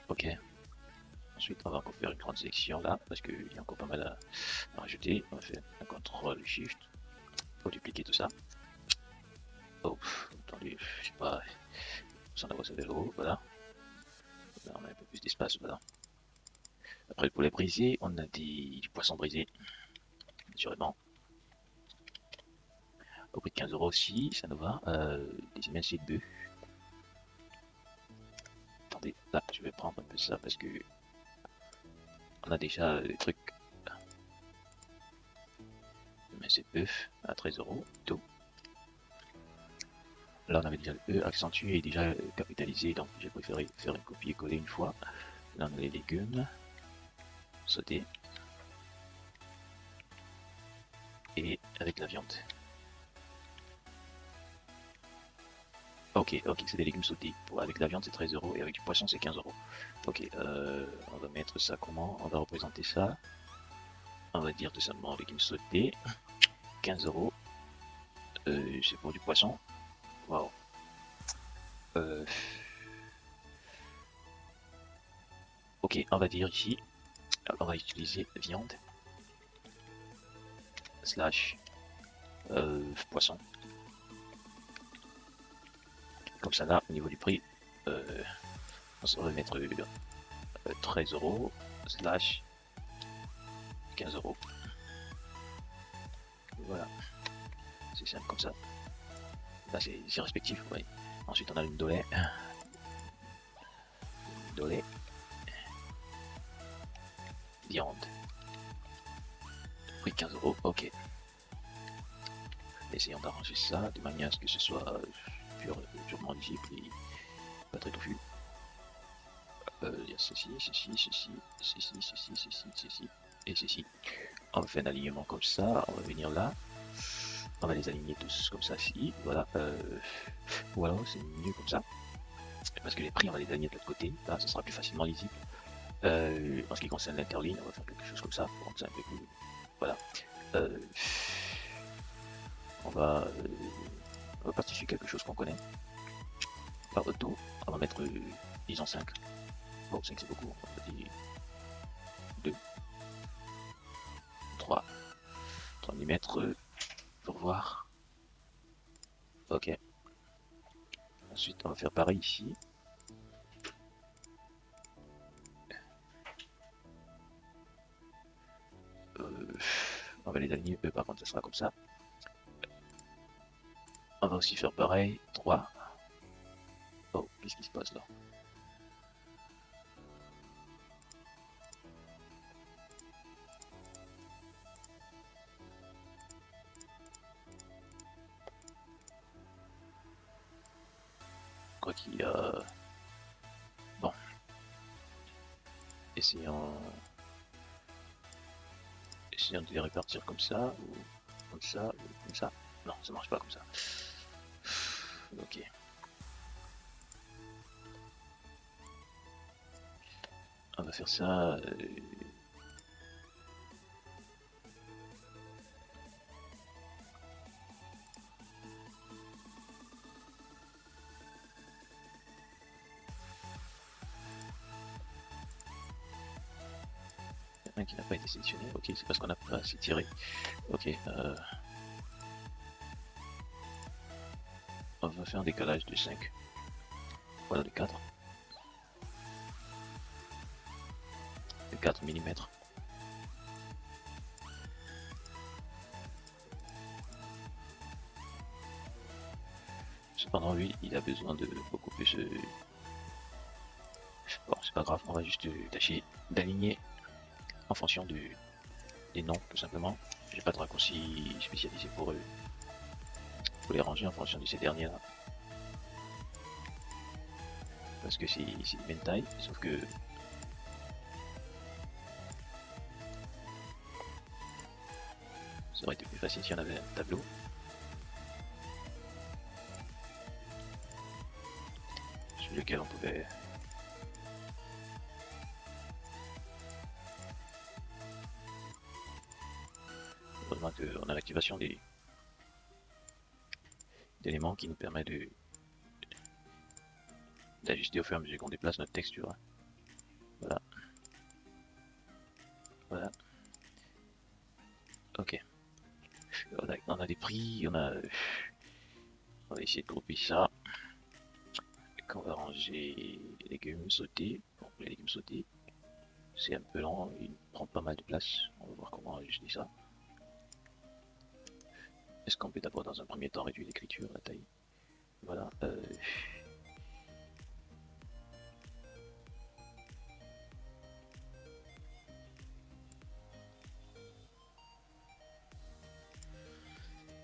Ok. Ensuite, on va encore faire une grande sélection là, parce qu'il y a encore pas mal à rajouter. On va faire un contrôle shift pour dupliquer tout ça. Oh, attendez, je sais pas, sans avoir ce vélo, voilà. Là, on a un peu plus d'espace, voilà. Après, le poulet brisé, on a du poisson brisé, naturellement. Au prix de 15 euros aussi, ça nous va. Des émincés de bœuf. Attendez, là, je vais prendre un peu ça parce que on a déjà des trucs. Émincés de bœuf à 13 euros, tout. Là, on avait déjà le E accentué et déjà capitalisé, donc j'ai préféré faire un copier-coller une fois. Là, on a les légumes sautés et avec la viande. Ok, c'est des légumes sautés. Avec la viande, c'est 13 euros et avec du poisson, c'est 15 euros. Ok, on va mettre ça comment? On va représenter ça. On va dire tout simplement légumes sautés, 15 euros. C'est pour du poisson. Waouh. Ok, on va dire ici, on va utiliser viande slash poisson. Comme ça là, au niveau du prix, on va mettre 13 euros slash 15 euros. Voilà, c'est simple comme ça. Là c'est respectif, oui. Ensuite on a une dolée. Dolée. Viande. Prix 15 euros, ok. Essayons d'arranger ça de manière à ce que ce soit purement lisible et pas très touffu. Il y a ceci et ceci. On va faire un alignement comme ça, on va venir là. On va les aligner tous comme ça, si, voilà. Ou alors c'est mieux comme ça. Parce que les prix, on va les aligner de l'autre côté. Là, ça sera plus facilement lisible. En ce qui concerne l'interligne, on va faire quelque chose comme ça pour rendre ça un peu plus. Voilà. On va partir sur quelque chose qu'on connaît. Par auto, on va mettre, disons 5. Bon, 5 c'est beaucoup. On va dire 2, 3 mm pour voir. Ok. Ensuite, on va faire pareil ici. On va les aligner, par contre ça sera comme ça. On va aussi faire pareil, 3. Oh, qu'est-ce qui se passe là? Quoi qu'il y a... Bon. Essayons de les répartir comme ça, ou comme ça, ou comme ça. Non, ça marche pas comme ça. Ok. On va faire ça... un qui n'a pas été sélectionné. Ok, c'est parce qu'on n'a pas assez tiré. Ok. On va faire un décalage de 5. Voilà, de 4. De 4 mm. Cependant, lui, il a besoin de beaucoup plus... Bon, c'est pas grave, on va juste tâcher d'aligner en fonction des noms, tout simplement. J'ai pas de raccourci spécialisé pour eux. Faut les ranger en fonction de ces derniers là. Parce que c'est les mêmes tailles, sauf que ça aurait été plus facile si on avait un tableau. Sur lequel on pouvait Heureusement qu'on a l'activation d'éléments qui nous permet d'ajuster au fur et à mesure qu'on déplace notre texture. Voilà. Voilà. Ok. On a des prix, on va essayer de grouper ça. On va ranger les légumes sautés. Bon, les légumes sautés, c'est un peu lent, il prend pas mal de place. On va voir comment ajuster ça. Est-ce qu'on peut d'abord dans un premier temps réduire l'écriture, la taille? Voilà.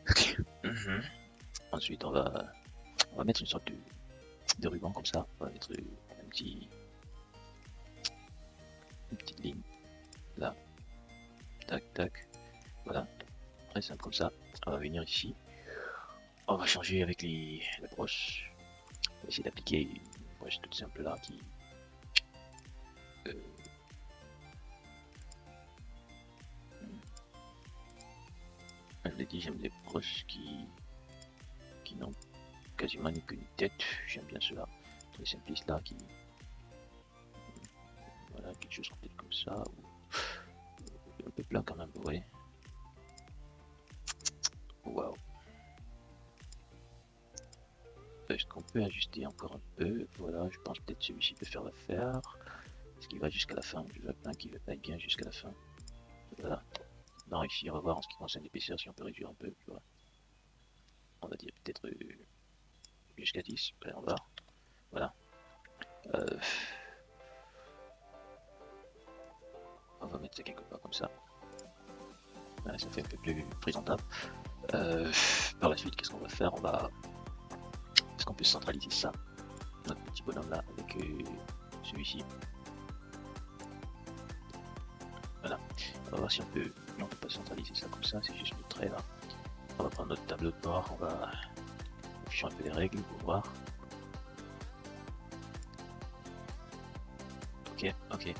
Ok. Ensuite, on va mettre une sorte de ruban comme ça. On va mettre une petite ligne là. Tac, tac. Voilà. Très simple comme ça. On va venir ici. On va changer avec la broche. On va essayer d'appliquer une broche toute simple là qui. Je l'ai dit, j'aime les broches qui n'ont quasiment ni qu'une tête. J'aime bien cela. Très simpliste là qui. Voilà, quelque chose peut-être comme ça. Ou un peu plat quand même, vous voyez. Waouh. Est-ce qu'on peut ajuster encore un peu? Voilà, je pense peut-être celui-ci peut faire l'affaire. Est-ce qu'il va jusqu'à la fin? Je veux un qui va pas être bien jusqu'à la fin. Voilà. Non, ici, on va voir en ce qui concerne l'épaisseur si on peut réduire un peu. Tu vois. On va dire peut-être jusqu'à 10. Allez, on va. Voilà. On va mettre ça quelque part comme ça. Voilà, ça fait un peu plus présentable. Par la suite, qu'est-ce qu'on va faire? Est-ce qu'on peut centraliser ça? Notre petit bonhomme là avec celui-ci. Voilà. On va voir si on peut. Non, on peut pas centraliser ça comme ça, c'est juste le trait là. On va prendre notre tableau de bord, on va afficher un peu les règles pour voir. Ok, ok.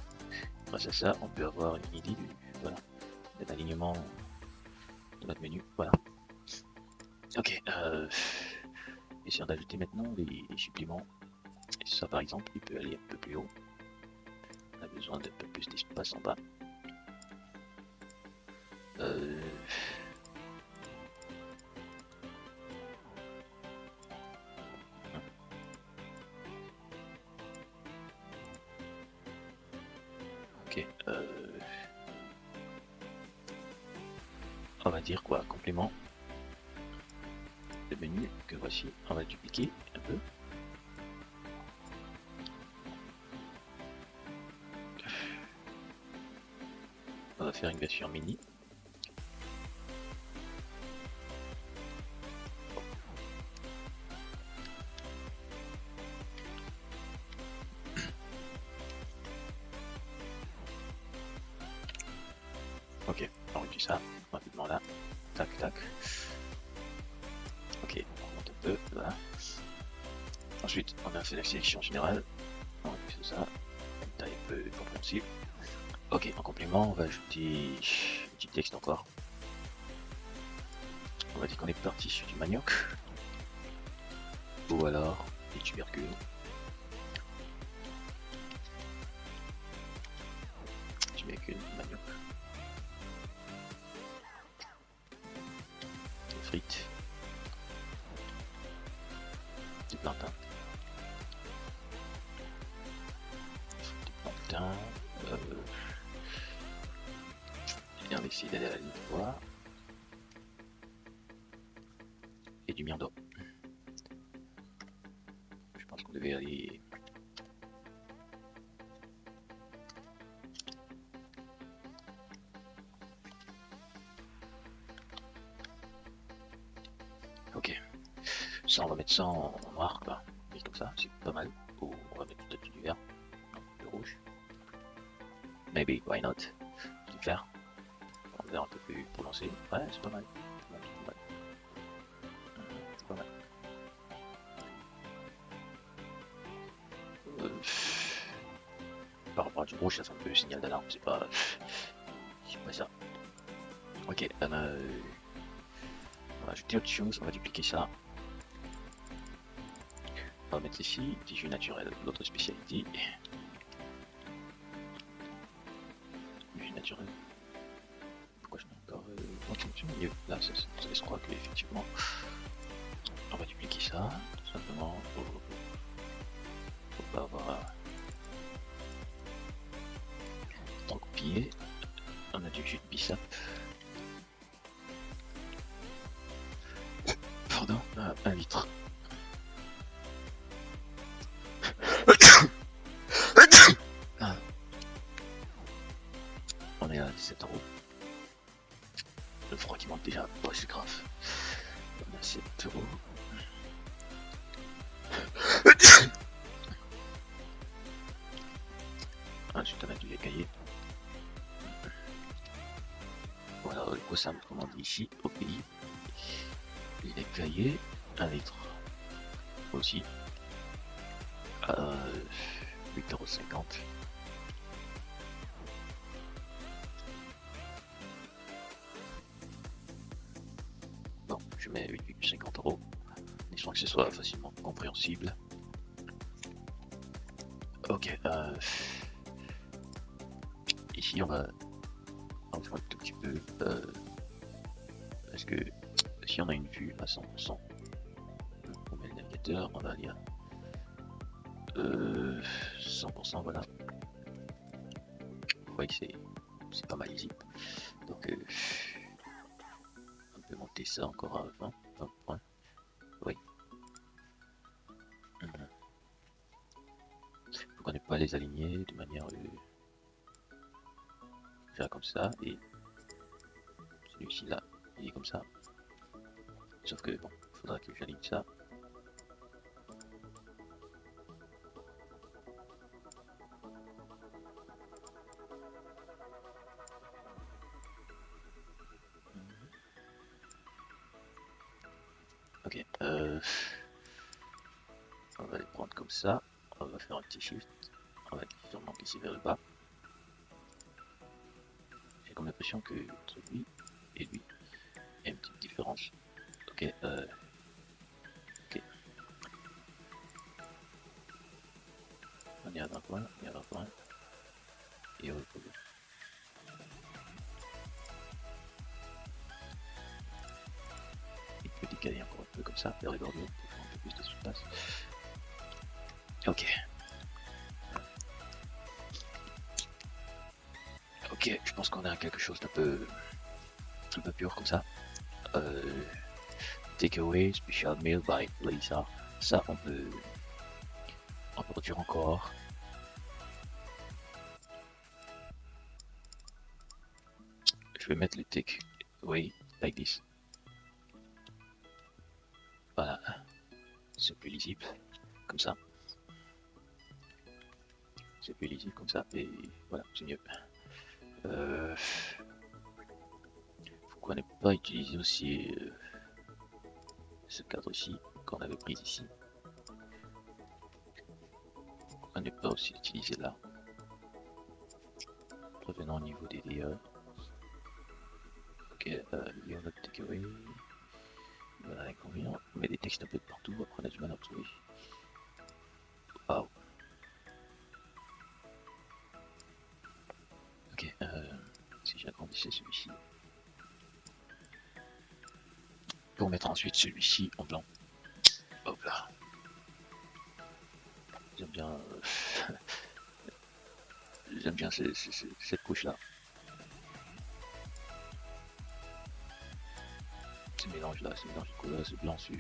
Grâce à ça, on peut avoir une idée de l'alignement de notre menu. Voilà. Ok. Essayons d'ajouter maintenant les suppléments. Et ça, par exemple, il peut aller un peu plus haut. On a besoin d'un peu plus d'espace en bas. Ok. On va dire quoi? Complément. Le menu que voici. On va dupliquer un peu. On va faire une version mini. Ok, on réduit ça rapidement là. Tac, tac. Ok, on remonte un peu, voilà. Ensuite, on a fait la sélection générale. On fait ça, une taille un peu compréhensible. Ok, en complément, on va ajouter un petit texte encore. On va dire qu'on est parti sur du manioc. Ou alors des tubercules. Tubercules, manioc. Des frites. Du plantain. Du plantain. Et on va essayer d'aller à la ligne droite. Et du mierdo. Je pense qu'on devait aller. Ok. Ça, on va mettre ça en noir, quoi. Et comme ça, c'est pas mal. Ou on va mettre peut-être du vert. Non, du rouge. Maybe, why not? Du vert. Un vert un peu plus prononcé. Ouais, c'est pas mal. C'est pas mal. Par rapport à du rouge, ça fait un peu le signal d'alarme. C'est pas ça. Ok, on va ajouter autre chose, on va dupliquer ça. On va mettre ici, tissu naturel, l'autre spécialité. Tissu naturel. Pourquoi je mets encore fonction milieu? Là, ça laisse croire que effectivement, on va dupliquer ça, tout simplement, pour pas avoir trop copier. On a du jus de bissap. Pardon, 1 litre. Ah. On est à 17 €. Le froid qui monte déjà, ouais, c'est grave. On a 7 €. Ensuite, on a du lait caillé. Voilà, le Kossam, comme on dit ici, au pays. Lait caillé, 1 litre. Aussi. 8,50 €. Bon, je mets 8,50 €. Histoire que ce soit facilement compréhensible. Ok, ici on va un tout petit peu parce que si on a une vue à 100%, on met le navigateur, on va lire 100%, voilà. Vous voyez que c'est pas mal ici. Donc on peut monter ça encore à 20 points. Oui. Pourquoi ne pas les aligner de manière faire comme ça, et celui-ci là il est comme ça, sauf que bon, il faudra que j'aligne ça. Ok, on va les prendre comme ça, on va faire un petit shift, on va sûrement ici vers le bas. J'ai comme l'impression que entre lui et lui, il y a une petite différence. Ok, ok. On est à 20 points, on est à 20 points. Et on peut... Il peut décaler encore un peu comme ça, vers les bordures, pour faire un peu plus de surface. Ok. Ok, je pense qu'on a quelque chose d'un peu pur comme ça. Takeaway, special meal by Lisa. Ça, on peut en produire encore. Je vais mettre le takeaway like this. Voilà, c'est plus lisible comme ça. C'est plus lisible comme ça, et voilà, c'est mieux. Pourquoi ne pas utiliser aussi ce cadre ici qu'on avait pris ici? Pourquoi ne pas aussi l'utiliser là? Revenons au niveau des DA. Ok, il y a notre takeaway. Voilà l'inconvénient. On met des textes un peu de partout, après on a du mal à retrouver. Waouh. Ok, si j'agrandissais celui-ci. Pour mettre ensuite celui-ci en blanc. Hop là. J'aime bien, j'aime bien cette couche-là. Ce mélange-là, ce mélange de couleurs, ce blanc sur...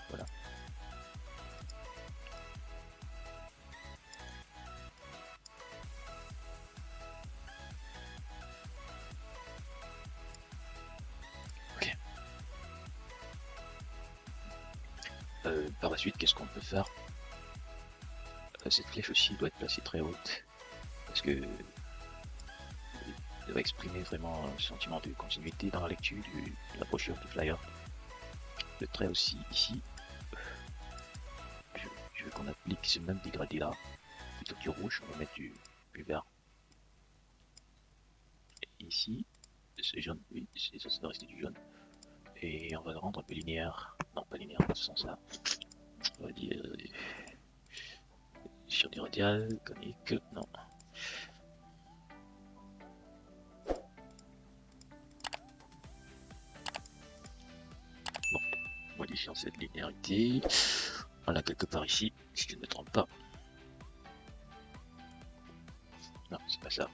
voilà. Ok. Par la suite, qu'est-ce qu'on peut faire? Cette flèche aussi doit être placée très haute, parce que elle va exprimer vraiment un sentiment de continuité dans la lecture de la brochure du flyer. Le trait aussi ici, je veux qu'on applique ce même dégradé là, plutôt que du rouge, on va mettre du vert. ici. C'est jaune, oui, ça va rester du jaune. Et on va le rendre un peu linéaire. Non, pas linéaire, dans ce sens-là. On va dire sur du radial, conique, non. Bon, modifions cette linéarité. On l'a quelque part ici, si je ne me trompe pas. Non, c'est pas ça.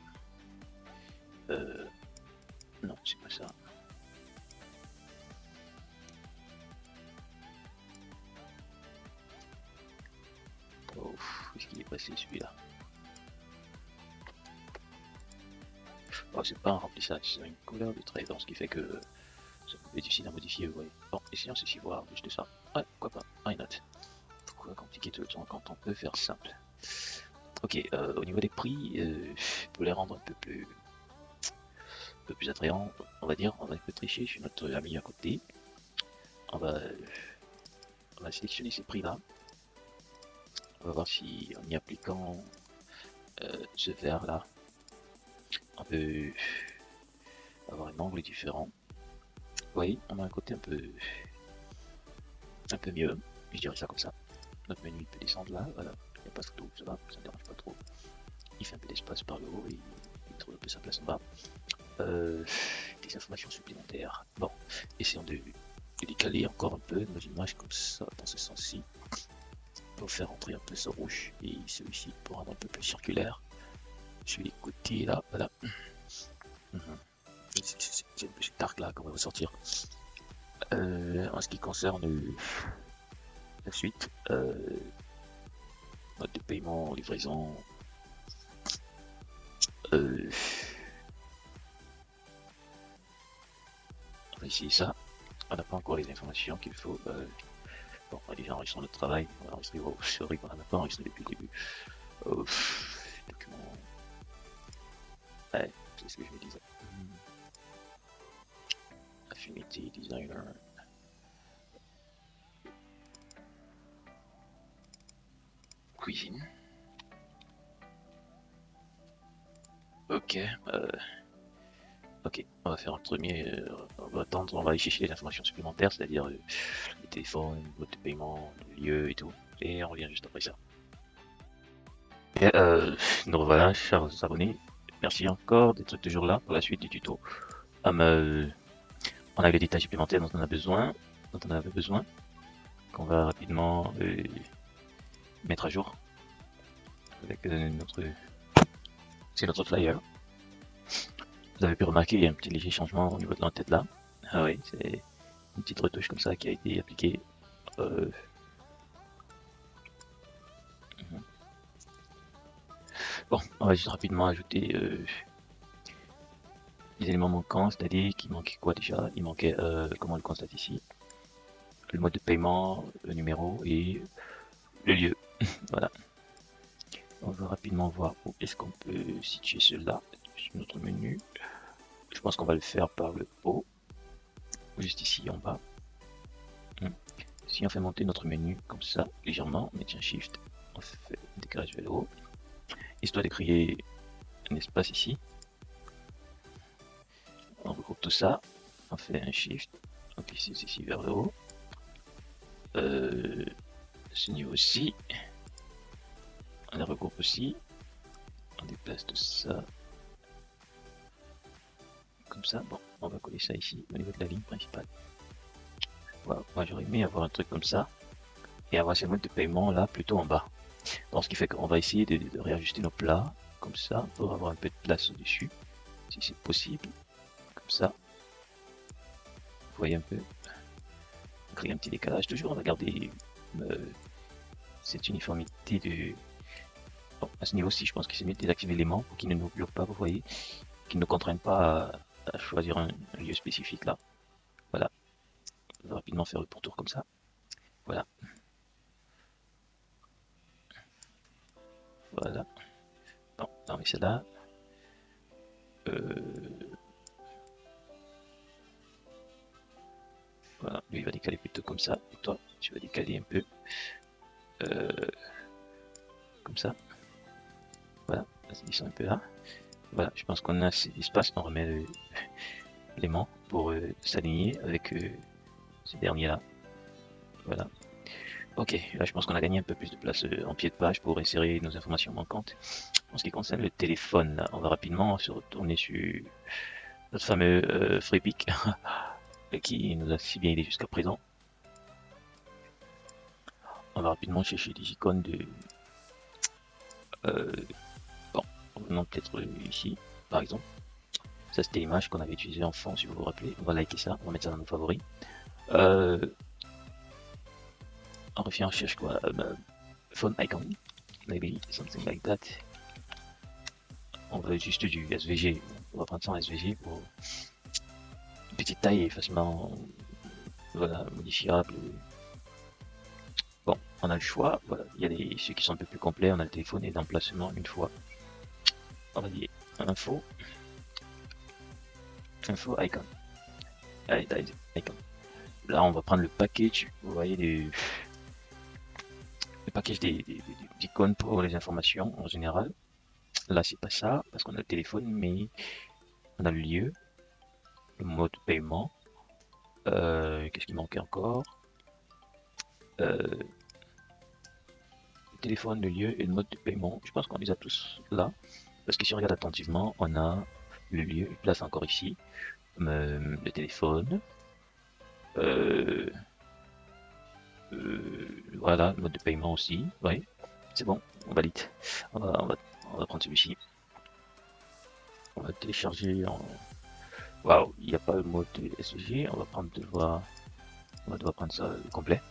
Non, c'est pas ça. Oh, où est-ce qu'il est passé celui-là? Oh, c'est pas un remplissage, c'est une couleur de trait, ce qui fait que ça peut être difficile à modifier, vous voyez. Bon, essayons ceci, voir juste ça. Ouais, pourquoi pas, why not? Pourquoi compliquer tout le temps quand on peut faire simple? Ok, au niveau des prix, pour les rendre un peu plus attrayants, on va dire, on va un peu tricher chez notre ami à côté. On va sélectionner ces prix-là. On va voir si en y appliquant ce vert là, on peut avoir un angle différent. Vous voyez, on a un côté un peu mieux, je dirais ça comme ça. Notre menu il peut descendre là, voilà, il n'y a pas de photo, ça va, ça ne dérange pas trop. Il fait un peu d'espace par le haut et il trouve un peu sa place en bas. Des informations supplémentaires. Bon, essayons de décaler encore un peu nos images comme ça, dans ce sens-ci, pour faire entrer un peu ce rouge et celui-ci pour rendre un peu plus circulaire. Celui des côtés là, voilà. C'est un peu dark là qu'on va ressortir. En ce qui concerne la suite, mode de paiement, livraison, on va essayer ça. On n'a pas encore les informations qu'il faut. Bon, on a déjà enregistré notre travail. On a enregistré, oh, c'est horrible, on n'a pas enregistré depuis le début. Document. Ouais, c'est ce que je me disais. Affinity Designer. Cuisine. Ok. Ok, on va faire un premier. On va attendre, on va aller chercher les informations supplémentaires, c'est-à-dire les téléphones, mode de paiement, le lieu et tout. Et on revient juste après ça. Et nous revoilà, chers abonnés. Merci encore d'être toujours là pour la suite du tuto. On a les détails supplémentaires dont on a besoin, qu'on va rapidement mettre à jour avec c'est notre flyer. Vous avez pu remarquer il y a un petit léger changement au niveau de l'entête là. Ah oui, c'est une petite retouche comme ça qui a été appliquée. Bon, on va juste rapidement ajouter les éléments manquants, c'est-à-dire qu'il manquait quoi déjà? Il manquait, comment on le constate ici, le mode de paiement, le numéro et le lieu. Voilà. On va rapidement voir où est-ce qu'on peut situer cela sur notre menu. Je pense qu'on va le faire par le haut, juste ici en bas. Si on fait monter notre menu comme ça, légèrement, on maintient Shift, on fait un décalage vers le haut, histoire de créer un espace ici. On regroupe tout ça, on fait un Shift, on glisse ici vers le haut. Ce niveau-ci, on le regroupe aussi, on déplace tout ça comme ça. Bon, on va coller ça ici au niveau de la ligne principale. Voilà, moi j'aurais aimé avoir un truc comme ça et avoir ces modes de paiement là plutôt en bas. Donc ce qui fait qu'on va essayer de réajuster nos plats comme ça pour avoir un peu de place au dessus, si c'est possible, comme ça. Vous voyez un peu, créer un petit décalage. Toujours on va garder cette uniformité de. Bon, à ce niveau-ci, je pense qu'il s'est mis désactiver l'élément pour qu'il ne nous bloque pas, vous voyez, qu'il ne contraigne pas à choisir un lieu spécifique là. Voilà. On va rapidement faire le pourtour comme ça. Voilà. Voilà. Bon, non mais c'est là. Voilà, lui il va décaler plutôt comme ça. Et toi, tu vas décaler un peu comme ça. Voilà, ça descend un peu là. Voilà, je pense qu'on a assez d'espace, on remet l'aimant pour s'aligner avec ces derniers-là. Voilà. Ok, là je pense qu'on a gagné un peu plus de place en pied de page pour insérer nos informations manquantes. En ce qui concerne le téléphone, là, on va rapidement se retourner sur notre fameux FreePic qui nous a si bien aidé jusqu'à présent. On va rapidement chercher des icônes de... bon, revenons peut-être ici, par exemple. Ça c'était l'image qu'on avait utilisée en fond, si vous vous rappelez. On va liker ça, on va mettre ça dans nos favoris. On refait, on cherche quoi? Phone icon, maybe something like that. On veut juste du SVG. On va prendre ça en SVG pour une petite taille et facilement voilà, modifiable. Bon, on a le choix. Voilà, il y a ceux qui sont un peu plus complets. On a le téléphone et d'emplacement une fois. On va dire info icon. Allez, icon. Là, on va prendre le package. Vous voyez le package des icônes pour les informations en général. Là, c'est pas ça parce qu'on a le téléphone, mais on a le lieu, le mode de paiement. Qu'est-ce qui manquait encore? Le téléphone, le lieu et le mode de paiement. Je pense qu'on les a tous là. Parce que si on regarde attentivement, on a le lieu, une place encore ici, le téléphone, voilà, le mode de paiement aussi. Oui, c'est bon, on valide. On va prendre celui-ci. On va télécharger en. Waouh, il n'y a pas le mode SVG. On va devoir prendre ça complet.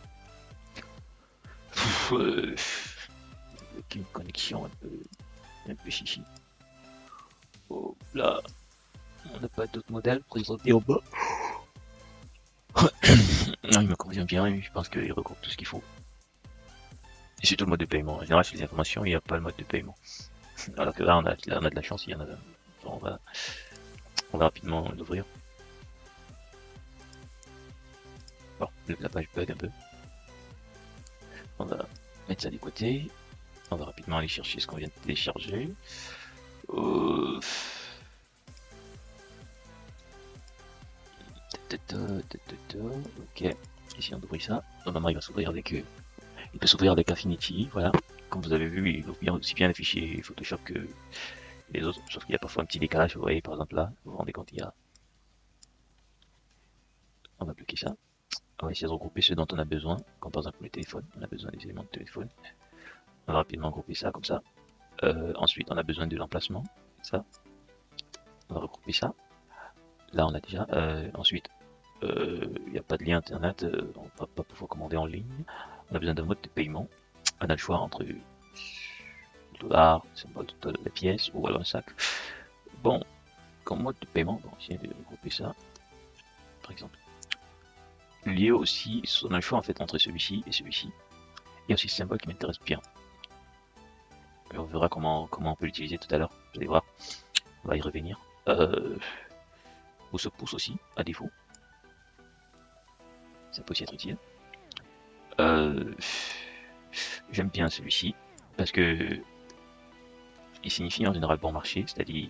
Avec une connexion un peu chichi. Oh, là, on n'a pas d'autres modèles présentés en bas. Non, il me convient bien, je pense qu'il regroupe tout ce qu'il faut. Et surtout le mode de paiement. En général, sur les informations, il n'y a pas le mode de paiement. Alors que là, on a de la chance, il y en a. On va rapidement l'ouvrir. Bon, la page bug un peu. On va mettre ça du côté. On va rapidement aller chercher ce qu'on vient de télécharger. Ok, ici on ouvre ça. Normalement il va s'ouvrir avec il peut s'ouvrir avec Affinity, voilà. Comme vous avez vu, il ouvre aussi bien les fichiers Photoshop que les autres, sauf qu'il y a parfois un petit décalage, vous voyez par exemple là, vous vous rendez compte, il y a. On va bloquer ça. On va essayer de regrouper ce dont on a besoin, comme par exemple le téléphone, on a besoin des éléments de téléphone. On va rapidement grouper ça comme ça. Ensuite on a besoin de l'emplacement, ça. On va regrouper ça. Là on a déjà. Ensuite, il n'y a pas de lien internet, on ne va pas pouvoir commander en ligne. On a besoin d'un mode de paiement. On a le choix entre $, symbole de la pièce ou alors un sac. Bon, comme mode de paiement, bon, essayer de regrouper ça. Par exemple, le lieu aussi, on a le choix en fait entre celui-ci et celui-ci. Il y a aussi ce symbole qui m'intéresse bien. Et on verra comment on peut l'utiliser tout à l'heure. Vous allez voir, on va y revenir. Pouce pouce aussi, à défaut. Ça peut aussi être utile. J'aime bien celui-ci parce que il signifie en général bon marché, c'est-à-dire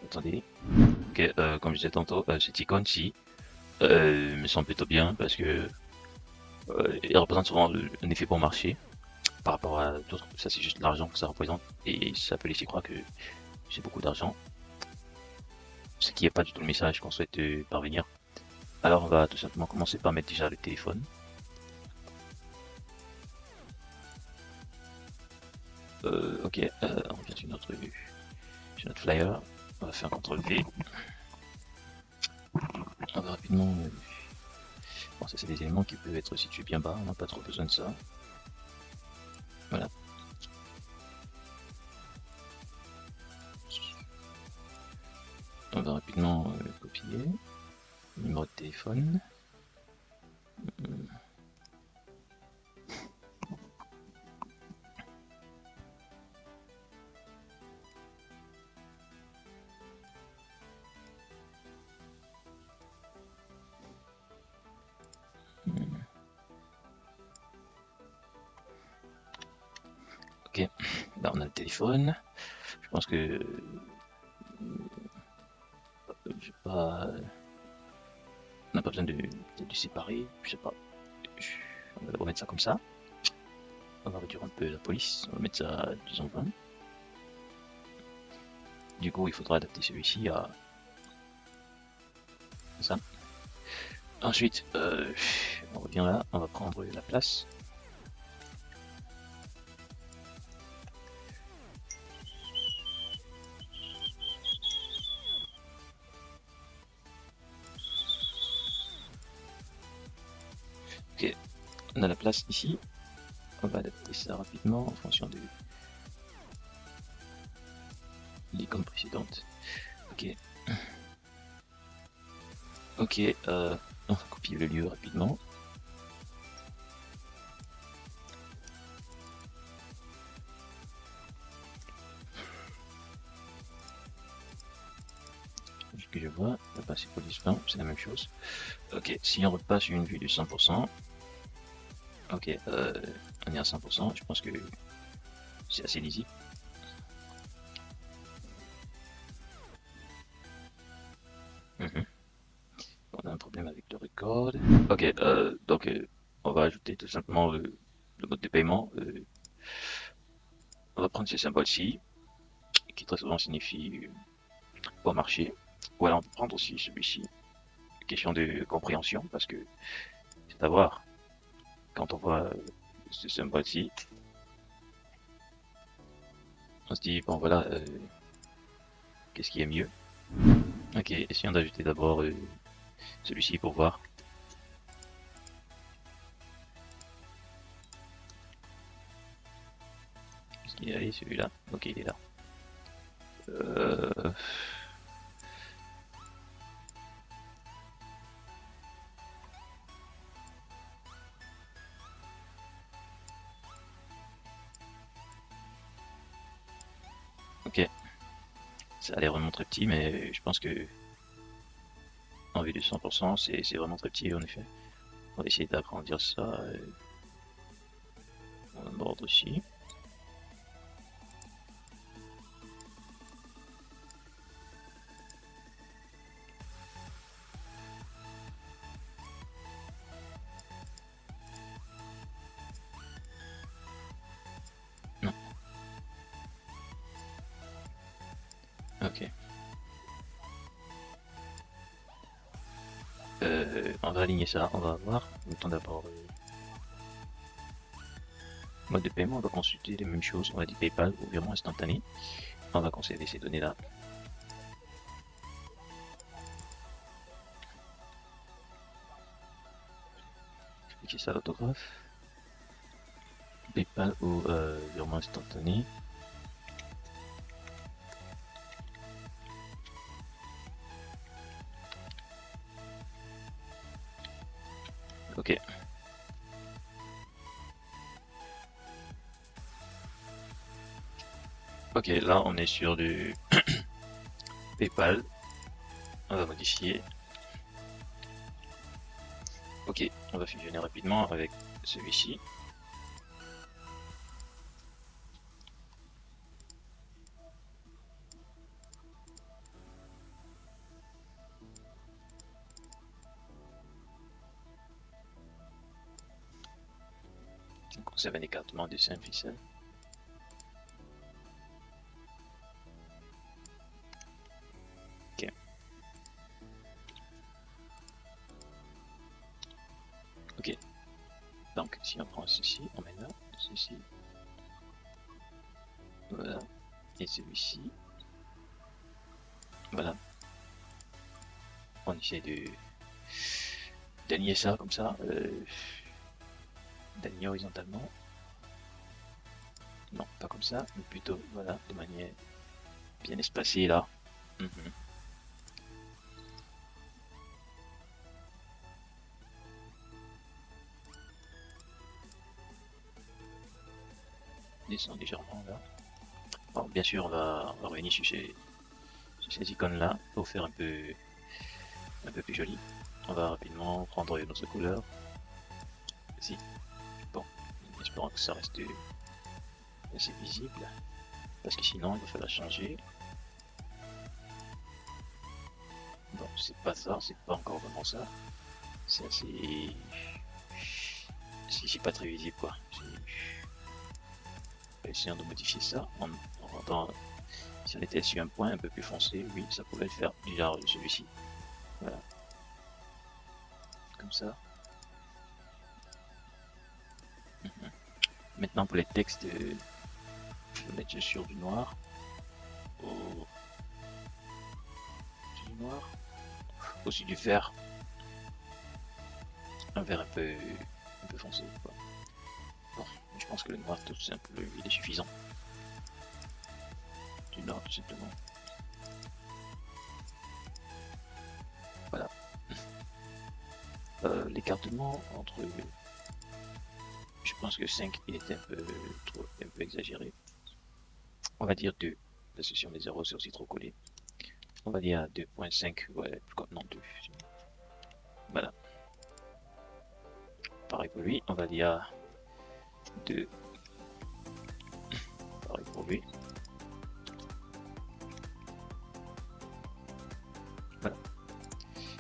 attendez, okay, comme je disais tantôt, cette icône-ci me semble plutôt bien parce que il représente souvent un effet bon marché par rapport à d'autres. Ça c'est juste l'argent que ça représente et ça peut laisser croire que c'est beaucoup d'argent, ce qui n'est pas du tout le message qu'on souhaite parvenir. Alors on va tout simplement commencer par mettre déjà le téléphone. Ok, on revient sur notre flyer. On va faire un CTRL V. On va rapidement. Bon, ça c'est des éléments qui peuvent être situés bien bas, on n'a pas trop besoin de ça. Voilà. On va rapidement copier. Numéro de téléphone. Ok, là on a le téléphone. pense que je pas, on n'a pas besoin de séparer, je sais pas. On va remettre ça comme ça. On va réduire un peu la police, on va mettre ça à disons 20. Du coup, il faudra adapter celui-ci à ça. Ensuite, on revient là, on va prendre la place. Ok, on a la place ici. On va adapter ça rapidement en fonction de l'icône précédente. Ok. Ok, on va copier le lieu rapidement. Que je vois, on va passer police 20, c'est la même chose. Ok, si on repasse une vue de 100%, ok, on est à 100%, je pense que c'est assez lisible. On a un problème avec le record. Ok, donc on va ajouter tout simplement le mode de paiement. On va prendre ce symbole-ci, qui très souvent signifie bon marché. Ou alors on peut prendre aussi celui-ci, question de compréhension, parce que c'est à voir, quand on voit ce symbole-ci, on se dit, bon voilà, qu'est-ce qui est mieux? Ok, essayons d'ajouter d'abord celui-ci pour voir. Est-ce qu'il est allé celui-là? Ok, il est là. Euh... Ok, ça a l'air vraiment très petit, mais je pense que en vue de 100%, c'est vraiment très petit en effet. On va essayer d'agrandir ça en ordre ici. Non, ok. On va aligner ça, on va voir. Mettons d'abord mode de paiement, on va consulter les mêmes choses. On va dire PayPal ou virement instantané. On va conserver ces données-là. Cliquez ça l'autographe. PayPal ou virement instantané. Ok. Ok, là on est sur du PayPal. On va modifier. Ok, on va fusionner rapidement avec celui-ci. On conserve un écartement de 5 pixels. Ok. Ok. Donc si on prend ceci, on met là, ceci. Voilà. Et celui-ci. Voilà. On essaie d'aligner ça comme ça. D'aligner horizontalement. Non, pas comme ça, mais plutôt, voilà, de manière bien espacée là. Mhm. Descend légèrement là. Bon, bien sûr, on va revenir sur ces icônes là pour faire un peu plus joli. On va rapidement prendre notre couleur. Ici. Bon, espérons que ça reste assez visible. Parce que sinon, il va falloir changer. Bon, c'est pas ça, c'est pas encore vraiment ça. C'est assez... C'est pas très visible, quoi. Essayons de modifier ça en rendant... Si on était sur un point un peu plus foncé, oui, ça pouvait le faire. Déjà, celui-ci. Voilà. Comme ça. Maintenant, pour les textes, je vais mettre sur du noir. Oh. Du noir. Aussi du vert. Un vert un peu foncé, quoi. Bon, je pense que le noir, tout simple, il est suffisant. Du noir, tout simplement. Voilà. L'écartement entre... Je pense que 5, il était un peu exagéré. On va dire 2, parce que si on est 0, c'est aussi trop collé. On va dire 2.5, ouais, non 2. Voilà. Pareil pour lui, on va dire 2. Pareil pour lui. Voilà.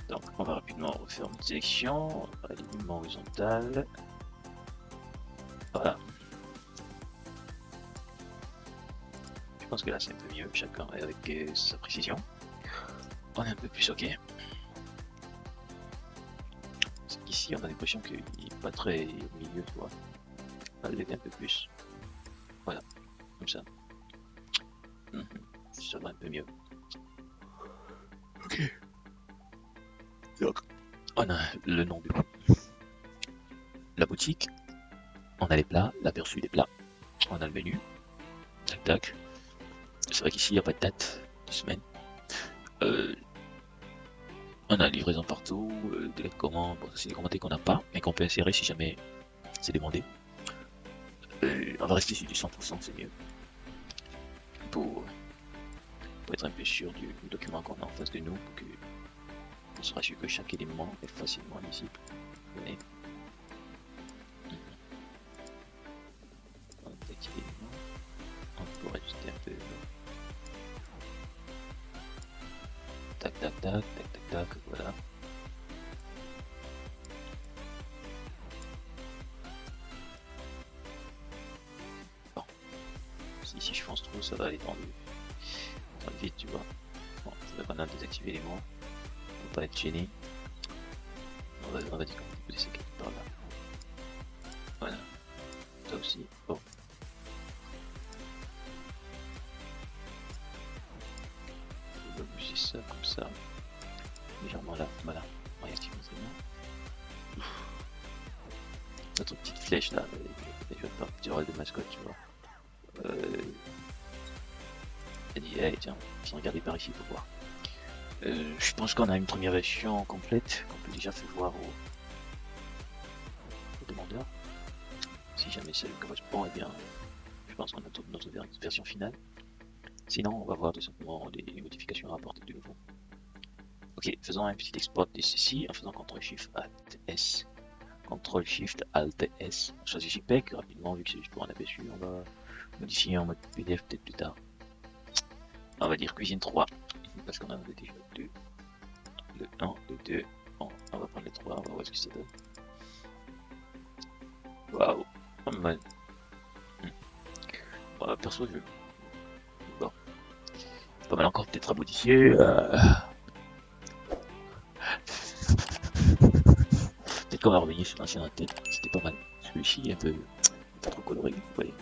Donc on va rapidement refaire une sélection, alignement horizontal. Voilà. Je pense que là c'est un peu mieux, chacun avec sa précision. On est un peu plus ok. Ici on a l'impression qu'il n'est pas très au milieu, tu vois. On va le lever un peu plus. Voilà, comme ça. Ça va un peu mieux. Ok. Donc, on a le nom de la boutique. On a les plats, l'aperçu des plats. On a le menu. Tac tac. C'est vrai qu'ici il n'y a pas de date de semaine. On a livraison partout, des commandes, bon, c'est des commandes qu'on n'a pas, mais qu'on peut insérer si jamais c'est demandé. On va rester sur du 100%, c'est mieux. Pour être un peu sûr du document qu'on a en face de nous, pour que on sera sûr que chaque élément est facilement lisible. Venez. On peut ajuster un peu. Tac tac tac tac tac tac, voilà. Bon. Si je fonce trop, ça va aller dans le vide, tu vois. Bon, il faudrait qu'on a désactiver l'élément pour pas être gêné. On va dire qu'on va poser ces quelque part là. Voilà. Ça aussi. Bon. On va bouger ça comme ça. Légèrement là. Voilà. On va activer ça. Notre petite flèche là. Je vais faire un petit rôle de mascotte, tu vois. Elle dit, hey, tiens, sans regarder par ici pour voir. Je pense qu'on a une première version complète qu'on peut déjà faire voir aux demandeurs. Si jamais ça lui correspond, eh bien, je pense qu'on a notre version finale. Sinon, on va voir tout simplement les modifications à apporter de nouveau. Ok, faisons un petit export de ceci en faisant CTRL-SHIFT-ALT-S. CTRL-SHIFT-ALT-S. On choisit JPEG rapidement, vu que c'est juste pour un aperçu. On va modifier en mode PDF peut-être plus tard. On va dire cuisine 3, parce qu'on en avait déjà 2. Le 1, le 2. Bon, on va prendre les 3, on va voir ce que ça donne. Waouh, pas mal. Bon, perso, je... Bon. Pas mal encore peut-être à modifier. Peut-être qu'on va revenir sur l'ancien tête. C'était pas mal. Celui-ci est un peu trop coloré, vous voyez.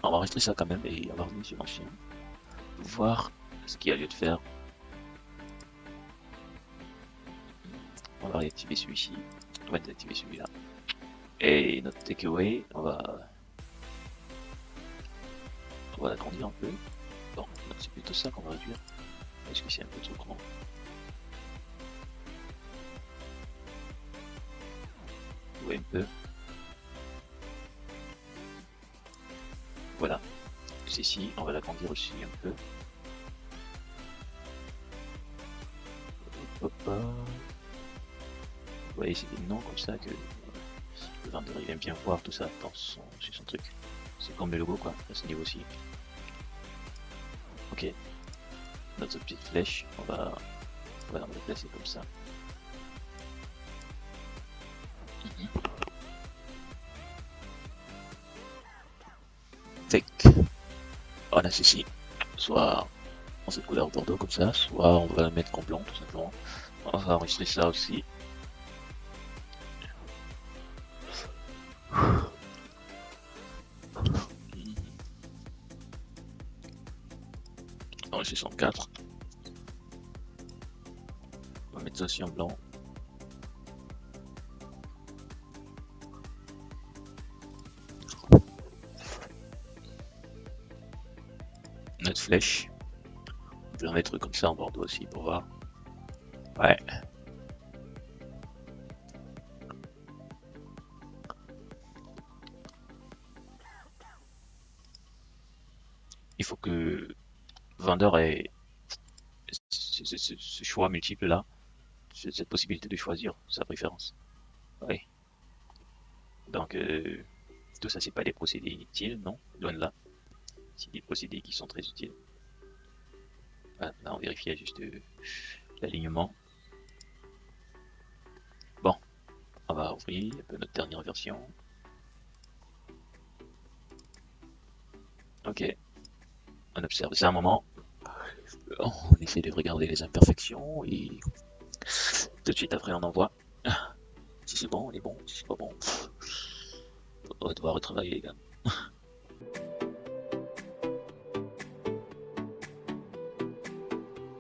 On va rester ça quand même et on va revenir sur l'ancien. Voir ce qu'il y a lieu de faire. On va réactiver celui-ci. On va désactiver celui-là. Et notre takeaway, on va l'agrandir un peu. Bon, c'est plutôt ça qu'on va réduire. Est-ce que c'est un peu trop grand? Ouais, un peu. Voilà. Ceci, on va l'agrandir aussi un peu. Hop, hop. Vous voyez, c'est des noms comme ça que le vendeur il aime bien voir tout ça sur son truc. C'est comme le logo quoi, à ce niveau aussi. Ok, notre petite flèche, on va la placer comme ça. Tac. On a ceci. Soit en cette couleur bordeaux comme ça, soit on va la mettre en blanc tout simplement. On va enregistrer ça aussi. Enregistrer 104. On va mettre ça aussi en blanc. Notre flèche. On peut la mettre comme ça en bordeaux aussi pour voir. Ouais. Il faut que le vendeur ait ce choix multiple là, cette possibilité de choisir sa préférence. Oui. Donc tout ça c'est pas des procédés inutiles, non, loin de là. C'est des procédés qui sont très utiles. Voilà, là on vérifiait juste l'alignement. Bon, on va ouvrir un peu notre dernière version. Ok, on observe ça un moment. On essaie de regarder les imperfections et tout de suite après on envoie. Si c'est bon, on est bon. Si c'est pas bon, on va devoir retravailler les gars.